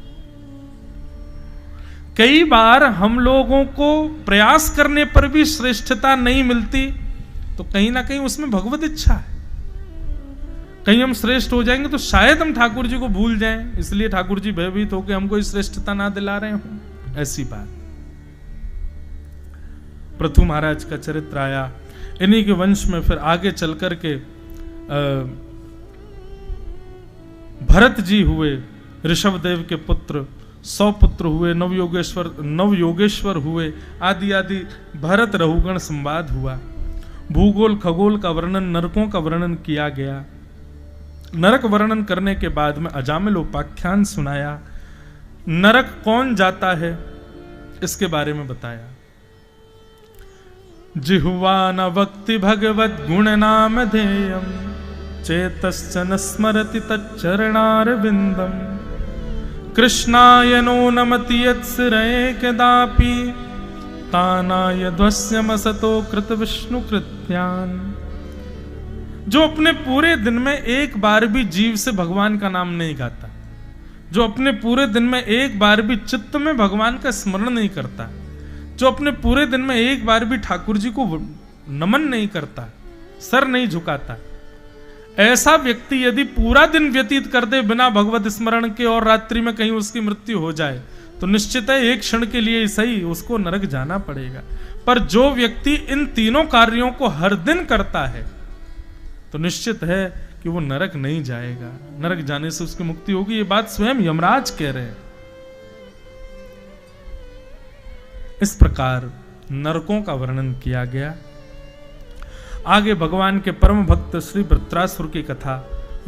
कई बार हम लोगों को प्रयास करने पर भी श्रेष्ठता नहीं मिलती, तो कहीं ना कहीं उसमें भगवत इच्छा है। कहीं हम श्रेष्ठ हो जाएंगे तो शायद हम ठाकुर जी को भूल जाएं, इसलिए ठाकुर जी भयभीत होकर हमको इस श्रेष्ठता ना दिला रहे हो, ऐसी बात। पृथु महाराज का चरित्र आया, इन्हीं के वंश में फिर आगे चल करके भरत जी हुए, ऋषभदेव के पुत्र, 100 पुत्र हुए, नवयोगेश्वर हुए, आदि आदि भरत रहुगण संवाद हुआ। भूगोल खगोल का वर्णन, नरकों का वर्णन किया गया। नरक वर्णन करने के बाद में अजामिल उपाख्यान सुनाया। नरक कौन जाता है इसके बारे में बताया। जिह्वा न वक्ति भगवद गुण नाम ध्येयम चेतश्च न स्मरति तच्चरणारविंदम कृष्णाय नो नमति यत्सिरये कदापि तानाय ध्वस्यमसतो कृत विष्णु कृत्यान। जो अपने पूरे दिन में एक बार भी जीव से भगवान का नाम नहीं गाता, जो अपने पूरे दिन में एक बार भी चित्त में भगवान का स्मरण नहीं करता, जो अपने पूरे दिन में एक बार भी ठाकुर जी को नमन नहीं करता, सर नहीं झुकाता, ऐसा व्यक्ति यदि पूरा दिन व्यतीत कर दे बिना भगवत स्मरण के और रात्रि में कहीं उसकी मृत्यु हो जाए तो निश्चित है एक क्षण के लिए सही उसको नरक जाना पड़ेगा। पर जो व्यक्ति इन तीनों कार्यों को हर दिन करता है तो निश्चित है कि वो नरक नहीं जाएगा, नरक जाने से उसकी मुक्ति होगी। ये बात स्वयं यमराज कह रहे हैं। इस प्रकार नरकों का वर्णन किया गया। आगे भगवान के परम भक्त श्री वृत्रासुर की कथा,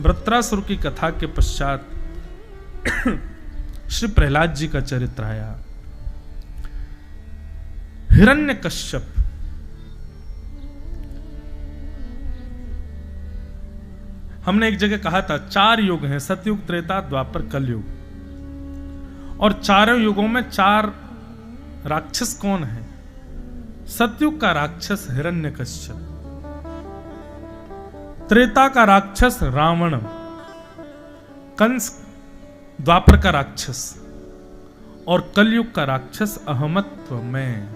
वृत्रासुर की कथा के पश्चात श्री प्रहलाद जी का चरित्र आया। हिरण्यकश्यप, हमने एक जगह कहा था 4 युग हैं, सतयुग, त्रेता, द्वापर, कलयुग। और चारों युगों में 4 राक्षस कौन है? सतयुग का राक्षस हिरण्यकश्यप, त्रेता का राक्षस रावण, कंस द्वापर का राक्षस और कलयुग का राक्षस अहमत्व, मैं।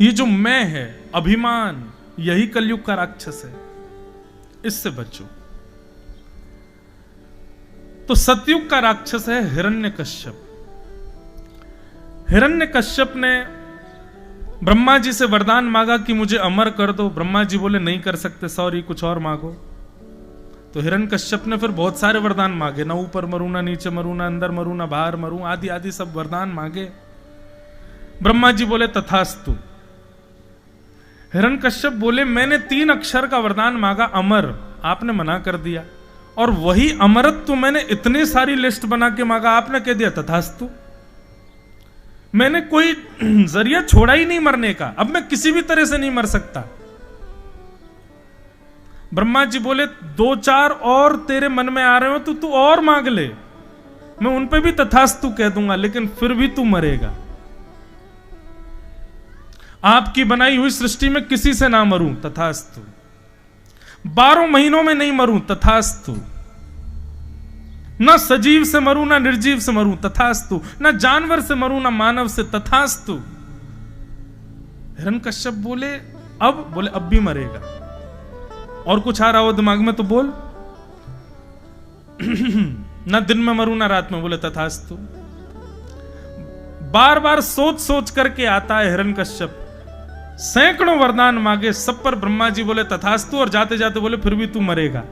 ये जो मैं है, अभिमान, यही कलयुग का राक्षस है, इससे बचो। तो सतयुग का राक्षस है हिरण्यकश्यप। हिरण्यकश्यप ने ब्रह्मा जी से वरदान मांगा कि मुझे अमर कर दो। ब्रह्मा जी बोले नहीं कर सकते, सॉरी, कुछ और मांगो। तो हिरण्यकश्यप ने फिर बहुत सारे वरदान मांगे, ना ऊपर मरूं, ना नीचे मरूं, ना अंदर मरूं, ना बाहर मरूं, आदि आदि सब वरदान मांगे। ब्रह्मा जी बोले तथास्तु। हिरण्यकश्यप बोले मैंने 3 अक्षर का वरदान मांगा, अमर, आपने मना कर दिया। और वही अमरत्व मैंने इतनी सारी लिस्ट बना के मांगा, आपने कह दिया तथास्तु। मैंने कोई जरिया छोड़ा ही नहीं मरने का, अब मैं किसी भी तरह से नहीं मर सकता। ब्रह्मा जी बोले 2-4 और तेरे मन में आ रहे हो तो तू और मांग ले, मैं उन पे भी तथास्तु कह दूंगा, लेकिन फिर भी तू मरेगा। आपकी बनाई हुई सृष्टि में किसी से ना मरूं, तथास्तु। 12 महीनों में नहीं मरूं, तथास्तु। ना सजीव से मरूं, ना निर्जीव से मरूं, तथास्तु। ना जानवर से मरूं, ना मानव से, तथास्तु। हिरण्यकश्यप बोले अब? बोले अब भी मरेगा। और कुछ आ रहा हो दिमाग में तो बोल। ना दिन में मरूं, ना रात में, बोले तथास्तु। बार बार सोच सोच करके आता है हिरण्यकश्यप, सैकड़ों वरदान मांगे, सब पर ब्रह्मा जी बोले तथास्तु, और जाते जाते बोले फिर भी तू मरेगा।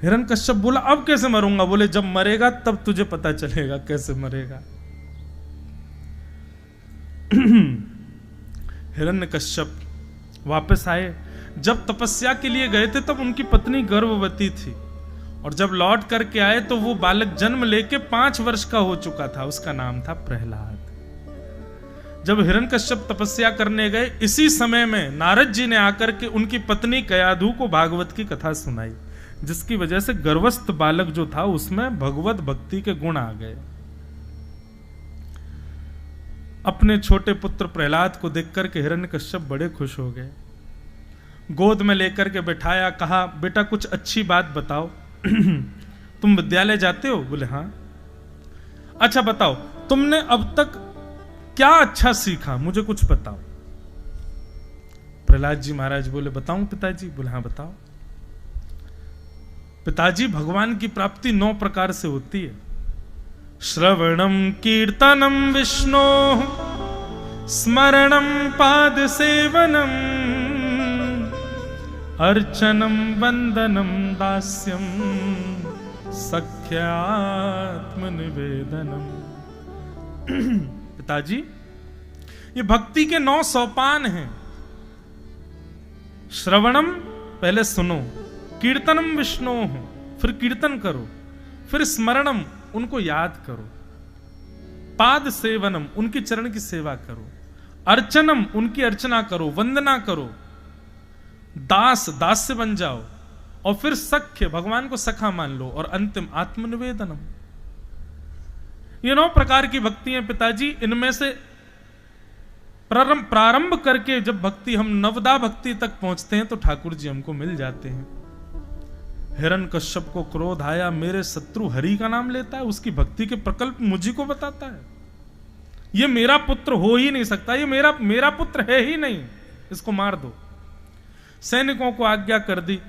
हिरण्यकश्यप बोला अब कैसे मरूंगा? बोले जब मरेगा तब तुझे पता चलेगा कैसे मरेगा। हिरण्यकश्यप वापस आए। जब तपस्या के लिए गए थे तब उनकी पत्नी गर्भवती थी, और जब लौट करके आए तो वो बालक जन्म लेके 5 वर्ष का हो चुका था, उसका नाम था प्रहलाद। जब हिरण्यकश्यप तपस्या करने गए, इसी समय में नारद जी ने आकर के उनकी पत्नी कयाधु को भागवत की कथा सुनाई, जिसकी वजह से गर्भस्थ बालक जो था उसमें भगवत भक्ति के गुण आ गए। अपने छोटे पुत्र प्रहलाद को देखकर के हिरण्यकश्यप बड़े खुश हो गए। गोद में लेकर के बैठाया, कहा बेटा कुछ अच्छी बात बताओ। तुम विद्यालय जाते हो? बोले हाँ। अच्छा बताओ, तुमने अब तक क्या अच्छा सीखा, मुझे कुछ बताओ। प्रहलाद जी महाराज बोले बताऊं पिताजी? बोले हाँ बताओ। पिताजी भगवान की प्राप्ति 9 प्रकार से होती है। श्रवणम कीर्तनम विष्णु, स्मरणम पाद सेवनम, अर्चनम वंदनम दास्यम, सख्यात्म निवेदनम। पिताजी ये भक्ति के 9 सोपान हैं। श्रवणम, पहले सुनो, कीर्तनम विष्णु, फिर कीर्तन करो, फिर स्मरणम, उनको याद करो, पाद सेवनम, उनके चरण की सेवा करो, अर्चनम, उनकी अर्चना करो, वंदना करो, दास, दास से बन जाओ, और फिर सख्य, भगवान को सखा मान लो, और अंतिम आत्मनिवेदनम। ये 9 प्रकार की भक्ति हैं पिताजी। इनमें से प्रारंभ करके जब भक्ति हम नवदा भक्ति तक पहुंचते हैं तो ठाकुर जी हमको मिल जाते हैं। हिरण्यकश्यप को क्रोध आया, मेरे शत्रु हरि का नाम लेता है, उसकी भक्ति के प्रकल्प मुझी को बताता है, ये मेरा पुत्र हो ही नहीं सकता, ये मेरा पुत्र है ही नहीं, इसको मार दो। सैनिकों को आज्ञा कर दी।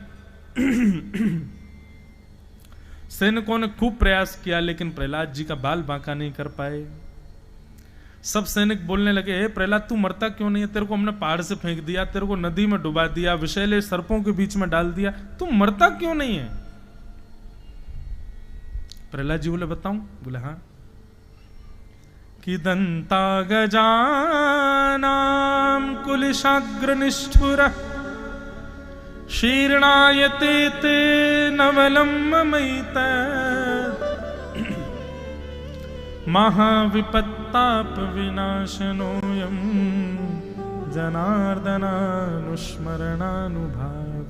सैनिकों ने खूब प्रयास किया, लेकिन प्रहलाद जी का बाल बांका नहीं कर पाए। सब सैनिक बोलने लगे, हे प्रहलाद तू मरता क्यों नहीं है? तेरे को हमने पहाड़ से फेंक दिया, तेरे को नदी में डुबा दिया, विषैले सर्पों के बीच में डाल दिया, तू मरता क्यों नहीं है? प्रहलाद जी बोले बताऊं? बोले हाँ। कि दंता गजानाम कुलिशाग्र निष्ठुर, शीर्णायते ते नवलम ममैत, महाविपत्ताप विनाशनोयम जनार्दनानुस्मरणानुभाव।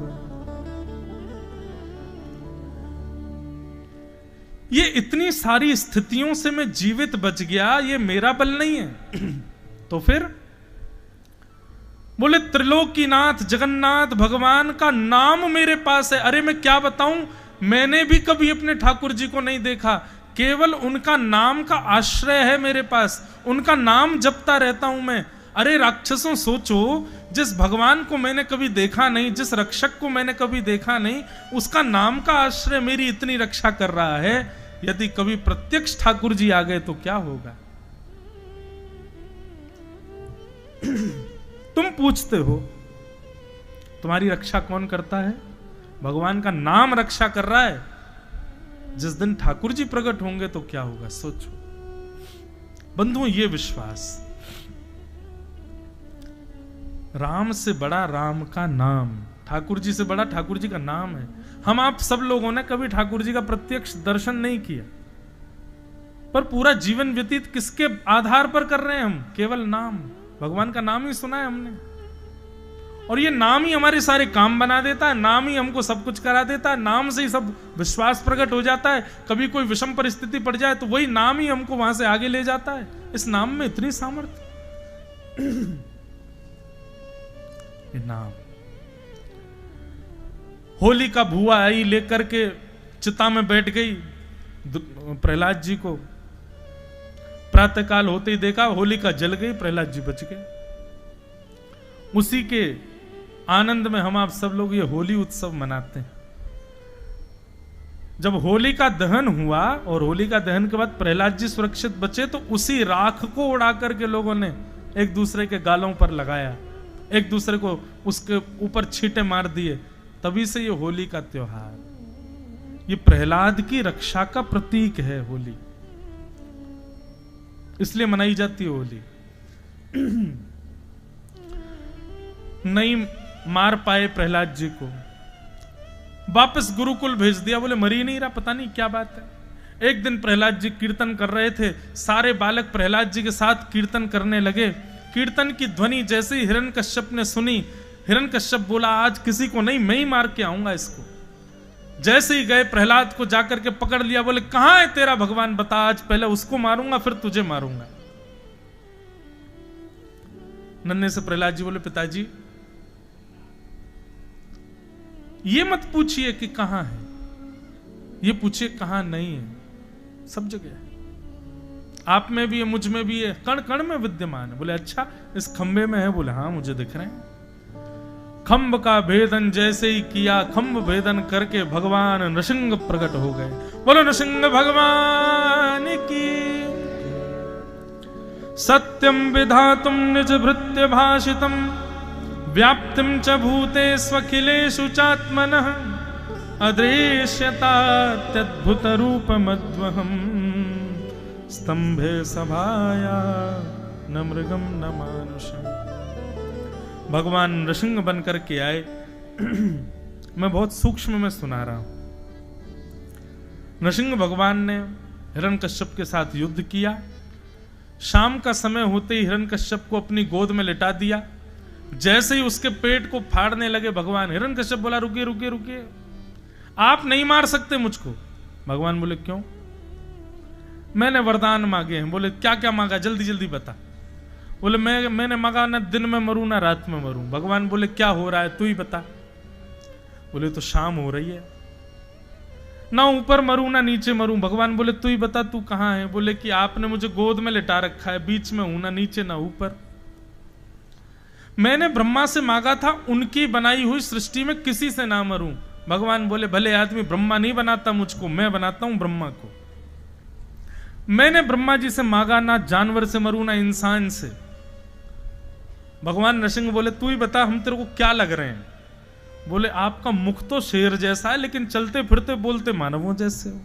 ये इतनी सारी स्थितियों से मैं जीवित बच गया, ये मेरा बल नहीं है। तो फिर बोले त्रिलोकीनाथ जगन्नाथ भगवान का नाम मेरे पास है। अरे मैं क्या बताऊं, मैंने भी कभी अपने ठाकुर जी को नहीं देखा, केवल उनका नाम का आश्रय है मेरे पास, उनका नाम जपता रहता हूं मैं। अरे राक्षसों सोचो, जिस भगवान को मैंने कभी देखा नहीं, जिस रक्षक को मैंने कभी देखा नहीं, उसका नाम का आश्रय मेरी इतनी रक्षा कर रहा है। यदि कभी प्रत्यक्ष ठाकुर जी आ गए तो क्या होगा? तुम पूछते हो तुम्हारी रक्षा कौन करता है? भगवान का नाम रक्षा कर रहा है। जिस दिन ठाकुर जी प्रकट होंगे तो क्या होगा, सोचो बंधुओं। ये विश्वास, राम से बड़ा राम का नाम, ठाकुर जी से बड़ा ठाकुर जी का नाम है। हम आप सब लोगों ने कभी ठाकुर जी का प्रत्यक्ष दर्शन नहीं किया, पर पूरा जीवन व्यतीत किसके आधार पर कर रहे हैं हम? केवल नाम, भगवान का नाम ही सुना है हमने, और ये नाम ही हमारे सारे काम बना देता है, नाम ही हमको सब कुछ करा देता है, नाम से ही सब विश्वास प्रकट हो जाता है। कभी कोई विषम परिस्थिति पड़ जाए तो वही नाम ही हमको वहां से आगे ले जाता है। इस नाम में इतनी सामर्थ्य। ये नाम। होली का भुआ आई लेकर के चिता में बैठ गई प्रहलाद जी को। प्रातःकाल होते ही देखा होलिका जल गई, प्रहलाद जी बच गए। उसी के आनंद में हम आप सब लोग ये होली उत्सव मनाते हैं। जब होली का दहन हुआ और होली का दहन के बाद प्रहलाद जी सुरक्षित बचे, तो उसी राख को उड़ा करके लोगों ने एक दूसरे के गालों पर लगाया, एक दूसरे को उसके ऊपर छींटे मार दिए। तभी से ये होली का त्योहार, ये प्रहलाद की रक्षा का प्रतीक है होली, इसलिए मनाई जाती है होली। नहीं मार पाए प्रहलाद जी को, वापस गुरुकुल भेज दिया, बोले मर ही नहीं रहा, पता नहीं क्या बात है। एक दिन प्रहलाद जी कीर्तन कर रहे थे, सारे बालक प्रहलाद जी के साथ कीर्तन करने लगे। कीर्तन की ध्वनि जैसे ही हिरण्यकश्यप ने सुनी, हिरण्यकश्यप बोला आज किसी को नहीं, मैं ही मार के आऊंगा इसको। जैसे ही गए प्रहलाद को जाकर के पकड़ लिया, बोले कहां है तेरा भगवान, बता, आज पहले उसको मारूंगा फिर तुझे मारूंगा। नन्हे से प्रहलाद जी बोले पिताजी ये मत पूछिए कि कहां है, ये पूछिए कहां नहीं है, सब जगह है, आप में भी है, मुझ में भी है, कण कण में विद्यमान है। बोले अच्छा इस खंबे में है? बोले हाँ मुझे दिख रहे हैं। खंब का भेदन जैसे ही किया, खंब भेदन करके भगवान नृसिंह प्रकट हो गए। बोलो नृसिंह भगवान की। सत्यम विधातुम निज भृत्य भाषितम व्याप्तिम च भूतेष्वखिलेषु चात्मनः अदृश्यतात्यद्भुत रूपमद्वहम् स्तंभे सभाया न मृगम न मानुषम। भगवान नृसिंह बन करके आए। मैं बहुत सूक्ष्म में सुना रहा हूं। नृसिंह भगवान ने हिरण्यकश्यप के साथ युद्ध किया। शाम का समय होते ही हिरण्यकश्यप को अपनी गोद में लिटा दिया। जैसे ही उसके पेट को फाड़ने लगे भगवान, हिरण्यकश्यप बोला रुकिए रुकिए रुकिए, आप नहीं मार सकते मुझको। भगवान बोले क्यों? मैंने वरदान मांगे हैं। बोले क्या क्या मांगा, जल्दी जल्दी बता। बोले मैंने मांगा ना दिन में मरूं ना रात में मरूं। भगवान बोले क्या हो रहा है तू ही बता। बोले तो शाम हो रही है, ना ऊपर मरूं ना नीचे मरूं। भगवान बोले तू ही बता तू कहां है। बोले कि आपने मुझे गोद में लिटा रखा है, बीच में हूं, ना नीचे ना ऊपर। मैंने ब्रह्मा से मांगा था उनकी बनाई हुई सृष्टि में किसी से ना मरूं। भगवान बोले भले आदमी ब्रह्मा नहीं बनाता मुझको, मैं बनाता हूं ब्रह्मा को। मैंने ब्रह्मा जी से मांगा ना जानवर से मरूं ना इंसान से। भगवान नृसिंह बोले तू ही बता हम तेरे को क्या लग रहे हैं। बोले आपका मुख तो शेर जैसा है लेकिन चलते फिरते बोलते मानवों जैसे हो।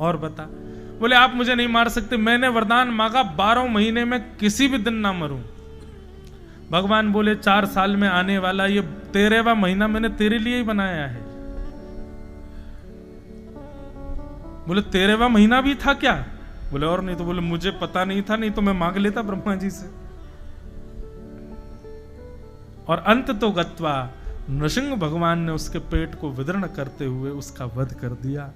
और बता। बोले आप मुझे नहीं मार सकते, मैंने वरदान मांगा 12 महीने में किसी भी दिन ना मरूं। भगवान बोले 4 साल में आने वाला ये 13वां महीना मैंने तेरे लिए ही बनाया है। बोले 13वां महीना भी था क्या? बोले और नहीं तो। बोले मुझे पता नहीं था, नहीं तो मैं मांग लेता ब्रह्मा जी से। और अंत तो गत्वा नृसिंह भगवान ने उसके पेट को विदीर्ण करते हुए उसका वध कर दिया।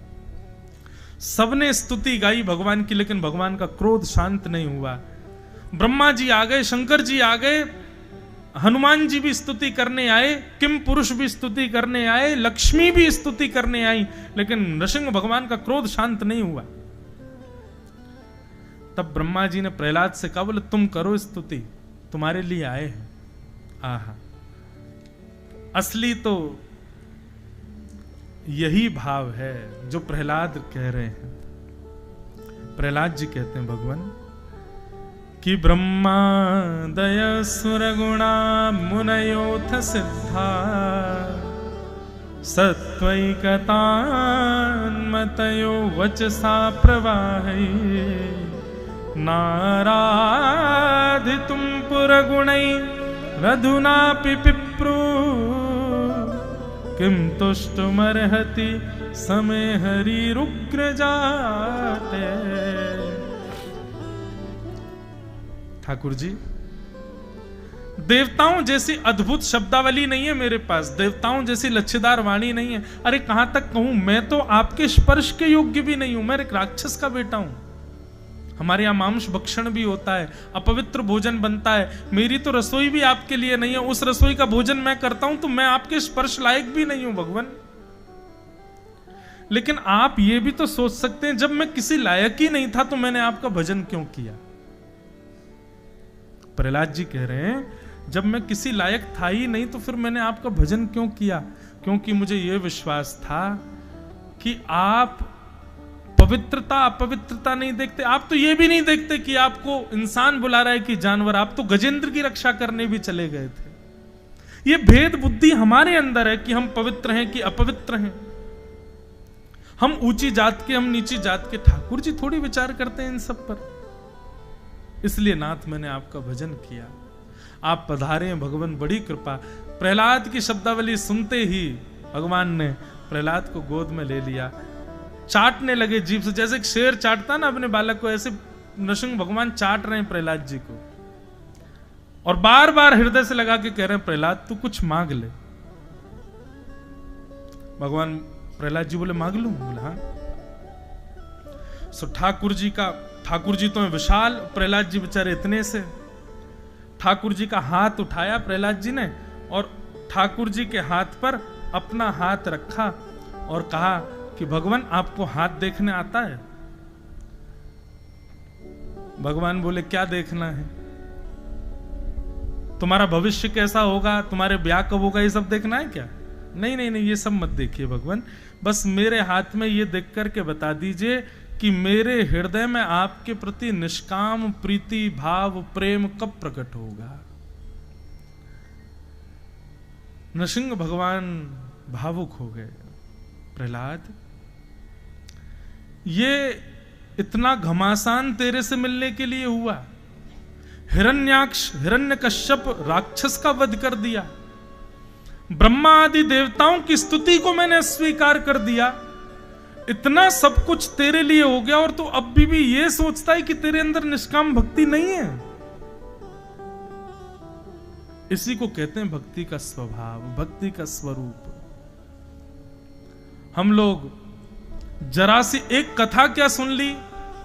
सबने स्तुति गाई भगवान की, लेकिन भगवान का क्रोध शांत नहीं हुआ। ब्रह्मा जी आ गए, शंकर जी आ गए, हनुमान जी भी स्तुति करने आए, किम पुरुष भी स्तुति करने आए, लक्ष्मी भी स्तुति करने आई, लेकिन नृसिंह भगवान का क्रोध शांत नहीं हुआ। तब ब्रह्मा जी ने प्रहलाद से कहा बोले तुम करो स्तुति, तुम्हारे लिए आए हैं। आहा, असली तो यही भाव है जो प्रहलाद कह रहे हैं। प्रहलाद जी कहते हैं भगवान कि ब्रह्मादय सुरगुणा मुनयोथ सिद्धा सत्वैकतान्मतयो वचसा प्रवाहै नाराधितुं पुरगुणै रधुनापि पिप्रू किं तुष्टुमर्हति समे हरिरुग्र जाते। ठाकुर जी, देवताओं जैसी अद्भुत शब्दावली नहीं है मेरे पास, देवताओं जैसी लच्छेदार वाणी नहीं है। अरे कहां तक कहूं, मैं तो आपके स्पर्श के योग्य भी नहीं हूं, मैं एक राक्षस का बेटा हूं। हमारे यहां मांस भक्षण भी होता है, अपवित्र भोजन बनता है, मेरी तो रसोई भी आपके लिए नहीं है, उस रसोई का भोजन मैं करता हूं तो मैं आपके स्पर्श लायक भी नहीं हूं भगवान। लेकिन आप ये भी तो सोच सकते हैं, जब मैं किसी लायक ही नहीं था तो मैंने आपका भजन क्यों किया। प्रहलाद जी कह रहे हैं, जब मैं किसी लायक था ही नहीं तो फिर मैंने आपका भजन क्यों किया, क्योंकि मुझे यह विश्वास था कि आप पवित्रता अपवित्रता नहीं देखते। आप तो ये भी नहीं देखते कि आपको इंसान बुला रहा है कि जानवर, आप तो गजेंद्र की रक्षा करने भी चले गए थे। ये भेद बुद्धि हमारे अंदर है कि हम पवित्र हैं कि अपवित्र हैं, हम ऊंची जात के हम नीची जात के। ठाकुर जी थोड़ी विचार करते हैं इन सब पर। इसलिए नाथ मैंने आपका भजन किया, आप पधारे हैं भगवान, बड़ी कृपा। प्रहलाद की शब्दावली सुनते ही भगवान ने प्रहलाद को गोद में ले लिया, चाटने लगे जीभ से, जैसे एक शेर चाटता ना अपने बालक को, ऐसे नृसिंह भगवान चाट रहे हैं प्रहलाद जी को और बार बार हृदय से लगा के कह रहे हैं, प्रहलाद तू कुछ मांग ले। भगवान प्रहलाद जी बोले मांग लूं? बोले हाँ। सो ठाकुर जी तो विशाल, प्रहलाद जी बेचारे इतने से। ठाकुर जी का हाथ उठाया प्रहलाद जी ने और ठाकुर जी के हाथ पर अपना हाथ रखा और कहा कि भगवान आपको हाथ देखने आता है? भगवान बोले क्या देखना है? तुम्हारा भविष्य कैसा होगा, तुम्हारे ब्याह कब होगा, ये सब देखना है क्या? नहीं नहीं नहीं, ये सब मत देखिए भगवान, बस मेरे हाथ में ये देख करके बता दीजिए कि मेरे हृदय में आपके प्रति निष्काम प्रीति भाव प्रेम कब प्रकट होगा। नृसिंह भगवान भावुक हो गए। प्रहलाद, ये इतना घमासान तेरे से मिलने के लिए हुआ? हिरण्याक्ष हिरण्यकश्यप राक्षस का वध कर दिया, ब्रह्मा आदि देवताओं की स्तुति को मैंने स्वीकार कर दिया, इतना सब कुछ तेरे लिए हो गया और तू अब भी ये सोचता है कि तेरे अंदर निष्काम भक्ति नहीं है? इसी को कहते हैं भक्ति का स्वभाव, भक्ति का स्वरूप। हम लोग जरा सी एक कथा क्या सुन ली,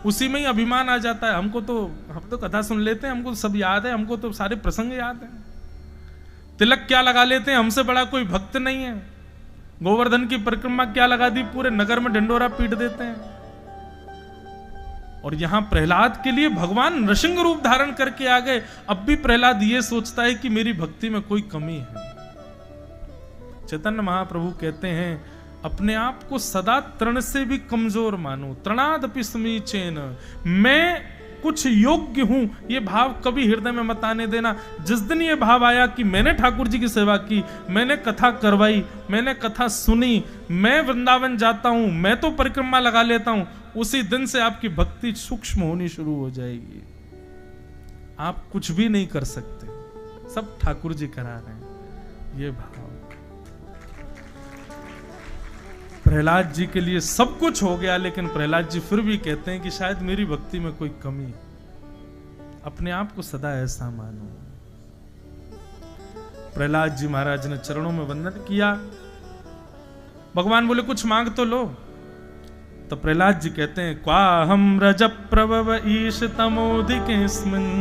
उसी में ही अभिमान आ जाता है। हम तो कथा सुन लेते हैं, हमको तो सब याद है, हमको तो सारे प्रसंग याद हैं। तिलक क्या लगा लेते हैं, हमसे बड़ा कोई भक्त नहीं है। गोवर्धन की परिक्रमा क्या लगा दी, पूरे नगर में ढिंडोरा पीट देते हैं। और यहां प्रहलाद के लिए भगवान नृसिंह रूप धारण करके आ गए। अब भी प्रहलाद ये सोचता है कि मेरी भक्ति में कोई कमी है। चैतन्य महाप्रभु कहते हैं, अपने आप को सदा तृण से भी कमजोर मानो, तृणादपि समीचेन, मैं कुछ योग्य हूं, ये भाव कभी हृदय में मत आने देना। जिस दिन ये भाव आया कि मैंने ठाकुर जी की सेवा की, मैंने कथा करवाई, मैंने कथा सुनी, मैं वृंदावन जाता हूं, मैं तो परिक्रमा लगा लेता हूं, उसी दिन से आपकी भक्ति सूक्ष्म होनी शुरू हो जाएगी। आप कुछ भी नहीं कर सकते, सब ठाकुर जी करा रहे हैं। ये भाव प्रहलाद जी के लिए सब कुछ हो गया, लेकिन प्रहलाद जी फिर भी कहते हैं कि शायद मेरी भक्ति में कोई कमी है। अपने आप को सदा ऐसा मानो। प्रहलाद जी महाराज ने चरणों में वंदन किया। भगवान बोले कुछ मांग तो लो। तो प्रहलाद जी कहते हैं, क्वाहम रज प्रभव ईश तमोधिकेस्मिन्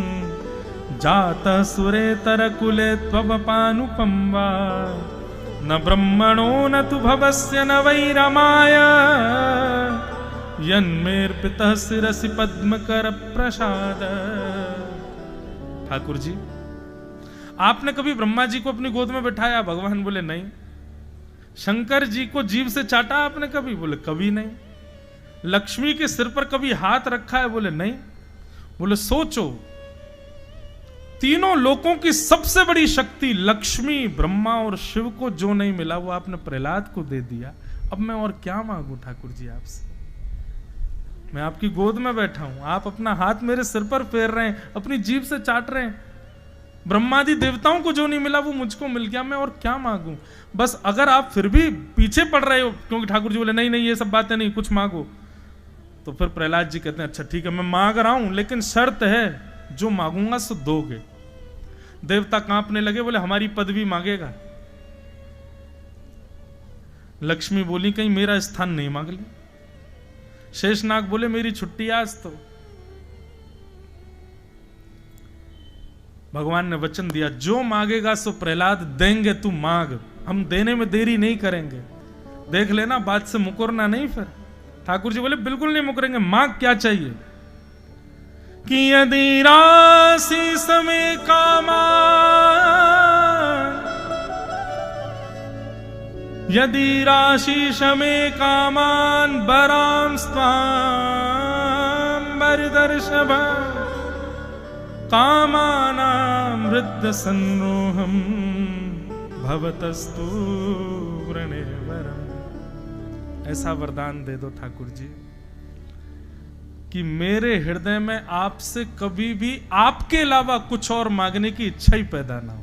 जातः सुरेतर कुले त्वबपानुपम वा न ब्रह्मणो न तु भवस्य न वै रमाय यन्मेर्पितः शिरसि पद्मकर प्रसाद। ठाकुर जी, आपने कभी ब्रह्मा जी को अपनी गोद में बिठाया? भगवान बोले नहीं। शंकर जी को जीभ से चाटा आपने कभी? बोले कभी नहीं। लक्ष्मी के सिर पर कभी हाथ रखा है? बोले नहीं। बोले सोचो, तीनों लोकों की सबसे बड़ी शक्ति लक्ष्मी, ब्रह्मा और शिव को जो नहीं मिला वो आपने प्रहलाद को दे दिया। अब मैं और क्या मांगू ठाकुर जी आपसे? मैं आपकी गोद में बैठा हूं, आप अपना हाथ मेरे सिर पर फेर रहे हैं, अपनी जीभ से चाट रहे हैं। ब्रह्मादि देवताओं को जो नहीं मिला वो मुझको मिल गया, मैं और क्या मांगू? बस अगर आप फिर भी पीछे पड़ रहे हो, क्योंकि ठाकुर जी बोले नहीं नहीं ये सब बातें नहीं, कुछ मांगो, तो फिर प्रहलाद जी कहते हैं अच्छा ठीक है मैं मांग रहा हूं, लेकिन शर्त है जो मांगूंगा सो दोगे। देवता कांपने लगे, बोले हमारी पदवी मांगेगा? लक्ष्मी बोली कहीं मेरा स्थान नहीं मांग ले। शेषनाग बोले मेरी छुट्टी आज तो। भगवान ने वचन दिया जो मांगेगा सो प्रहलाद देंगे, तू मांग, हम देने में देरी नहीं करेंगे। देख लेना बात से मुकरना नहीं। फिर ठाकुर जी बोले बिल्कुल नहीं मुकरेंगे, मांग क्या चाहिए? कि यदि राशि समय कामान, यदि राशि समय कामान बराम स्वाम बरदर्शभ कामानां वृद्ध संरोहम भवतस्तु वृणेवरम। ऐसा वरदान दे दो ठाकुर जी कि मेरे हृदय में आपसे कभी भी आपके अलावा कुछ और मांगने की इच्छा ही पैदा ना हो।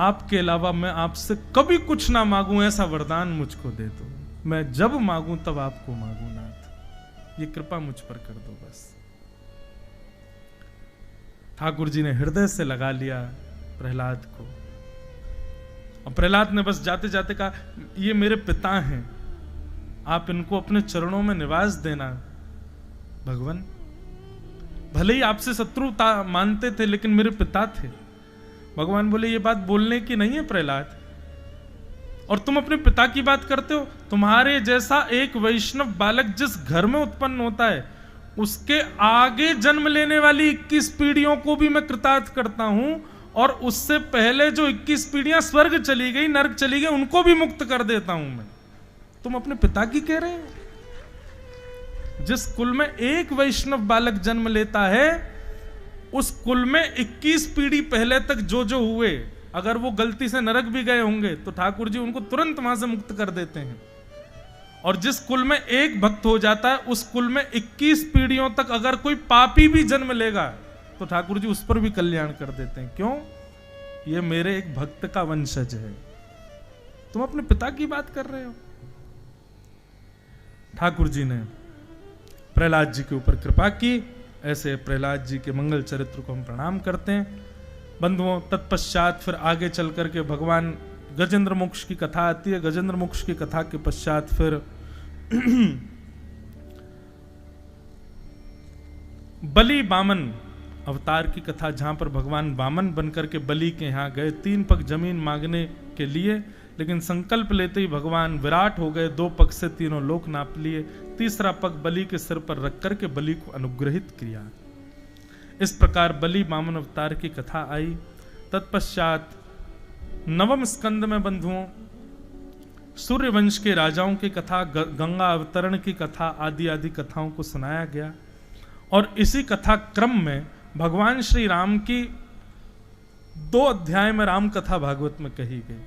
आपके अलावा मैं आपसे कभी कुछ ना मांगू, ऐसा वरदान मुझको दे दो। मैं जब मांगू तब आपको मांगू नाथ, ये कृपा मुझ पर कर दो बस। ठाकुर जी ने हृदय से लगा लिया प्रहलाद को, और प्रहलाद ने बस जाते जाते कहा ये मेरे पिता हैं, आप इनको अपने चरणों में निवास देना भगवान। भले ही आपसे शत्रुता मानते थे लेकिन मेरे पिता थे। भगवान बोले ये बात बोलने की नहीं है प्रहलाद, और तुम अपने पिता की बात करते हो। तुम्हारे जैसा एक वैष्णव बालक जिस घर में उत्पन्न होता है उसके आगे जन्म लेने वाली 21 पीढ़ियों को भी मैं कृतार्थ करता हूं, और उससे पहले जो 21 पीढ़ियां स्वर्ग चली गई, नरक चली गई, उनको भी मुक्त कर देता हूं मैं। तुम अपने पिता की कह रहे हो? जिस कुल में एक वैष्णव बालक जन्म लेता है उस कुल में 21 पीढ़ी पहले तक जो जो हुए, अगर वो गलती से नरक भी गए होंगे तो ठाकुर जी उनको तुरंत वहां से मुक्त कर देते हैं। और जिस कुल में एक भक्त हो जाता है उस कुल में 21 पीढ़ियों तक अगर कोई पापी भी जन्म लेगा तो ठाकुर जी उस पर भी कल्याण कर देते हैं। क्यों? ये मेरे एक भक्त का वंशज है। तुम अपने पिता की बात कर रहे हो। ठाकुर जी ने प्रहलाद जी के ऊपर कृपा की। ऐसे प्रहलाद जी के मंगल चरित्र को हम प्रणाम करते हैं बंधुओं। तत्पश्चात फिर आगे चल करके भगवान गजेंद्र मोक्ष की कथा आती है। गजेंद्र मोक्ष की कथा के पश्चात फिर बलि बामन अवतार की कथा, जहां पर भगवान बामन बनकर के बलि के यहां गए 3 पग जमीन मांगने के लिए, लेकिन संकल्प लेते ही भगवान विराट हो गए। 2 पग से तीनों लोक नाप लिए, तीसरा पग बलि के सिर पर रख करके बलि को अनुग्रहित किया। इस प्रकार बलि बामन अवतार की कथा आई। तत्पश्चात 9वें स्कंद में बंधुओं सूर्यवंश के राजाओं की कथा, गंगा अवतरण की कथा आदि आदि कथाओं को सुनाया गया। और इसी कथा क्रम में भगवान श्री राम की 2 अध्याय में राम कथा भागवत में कही गई।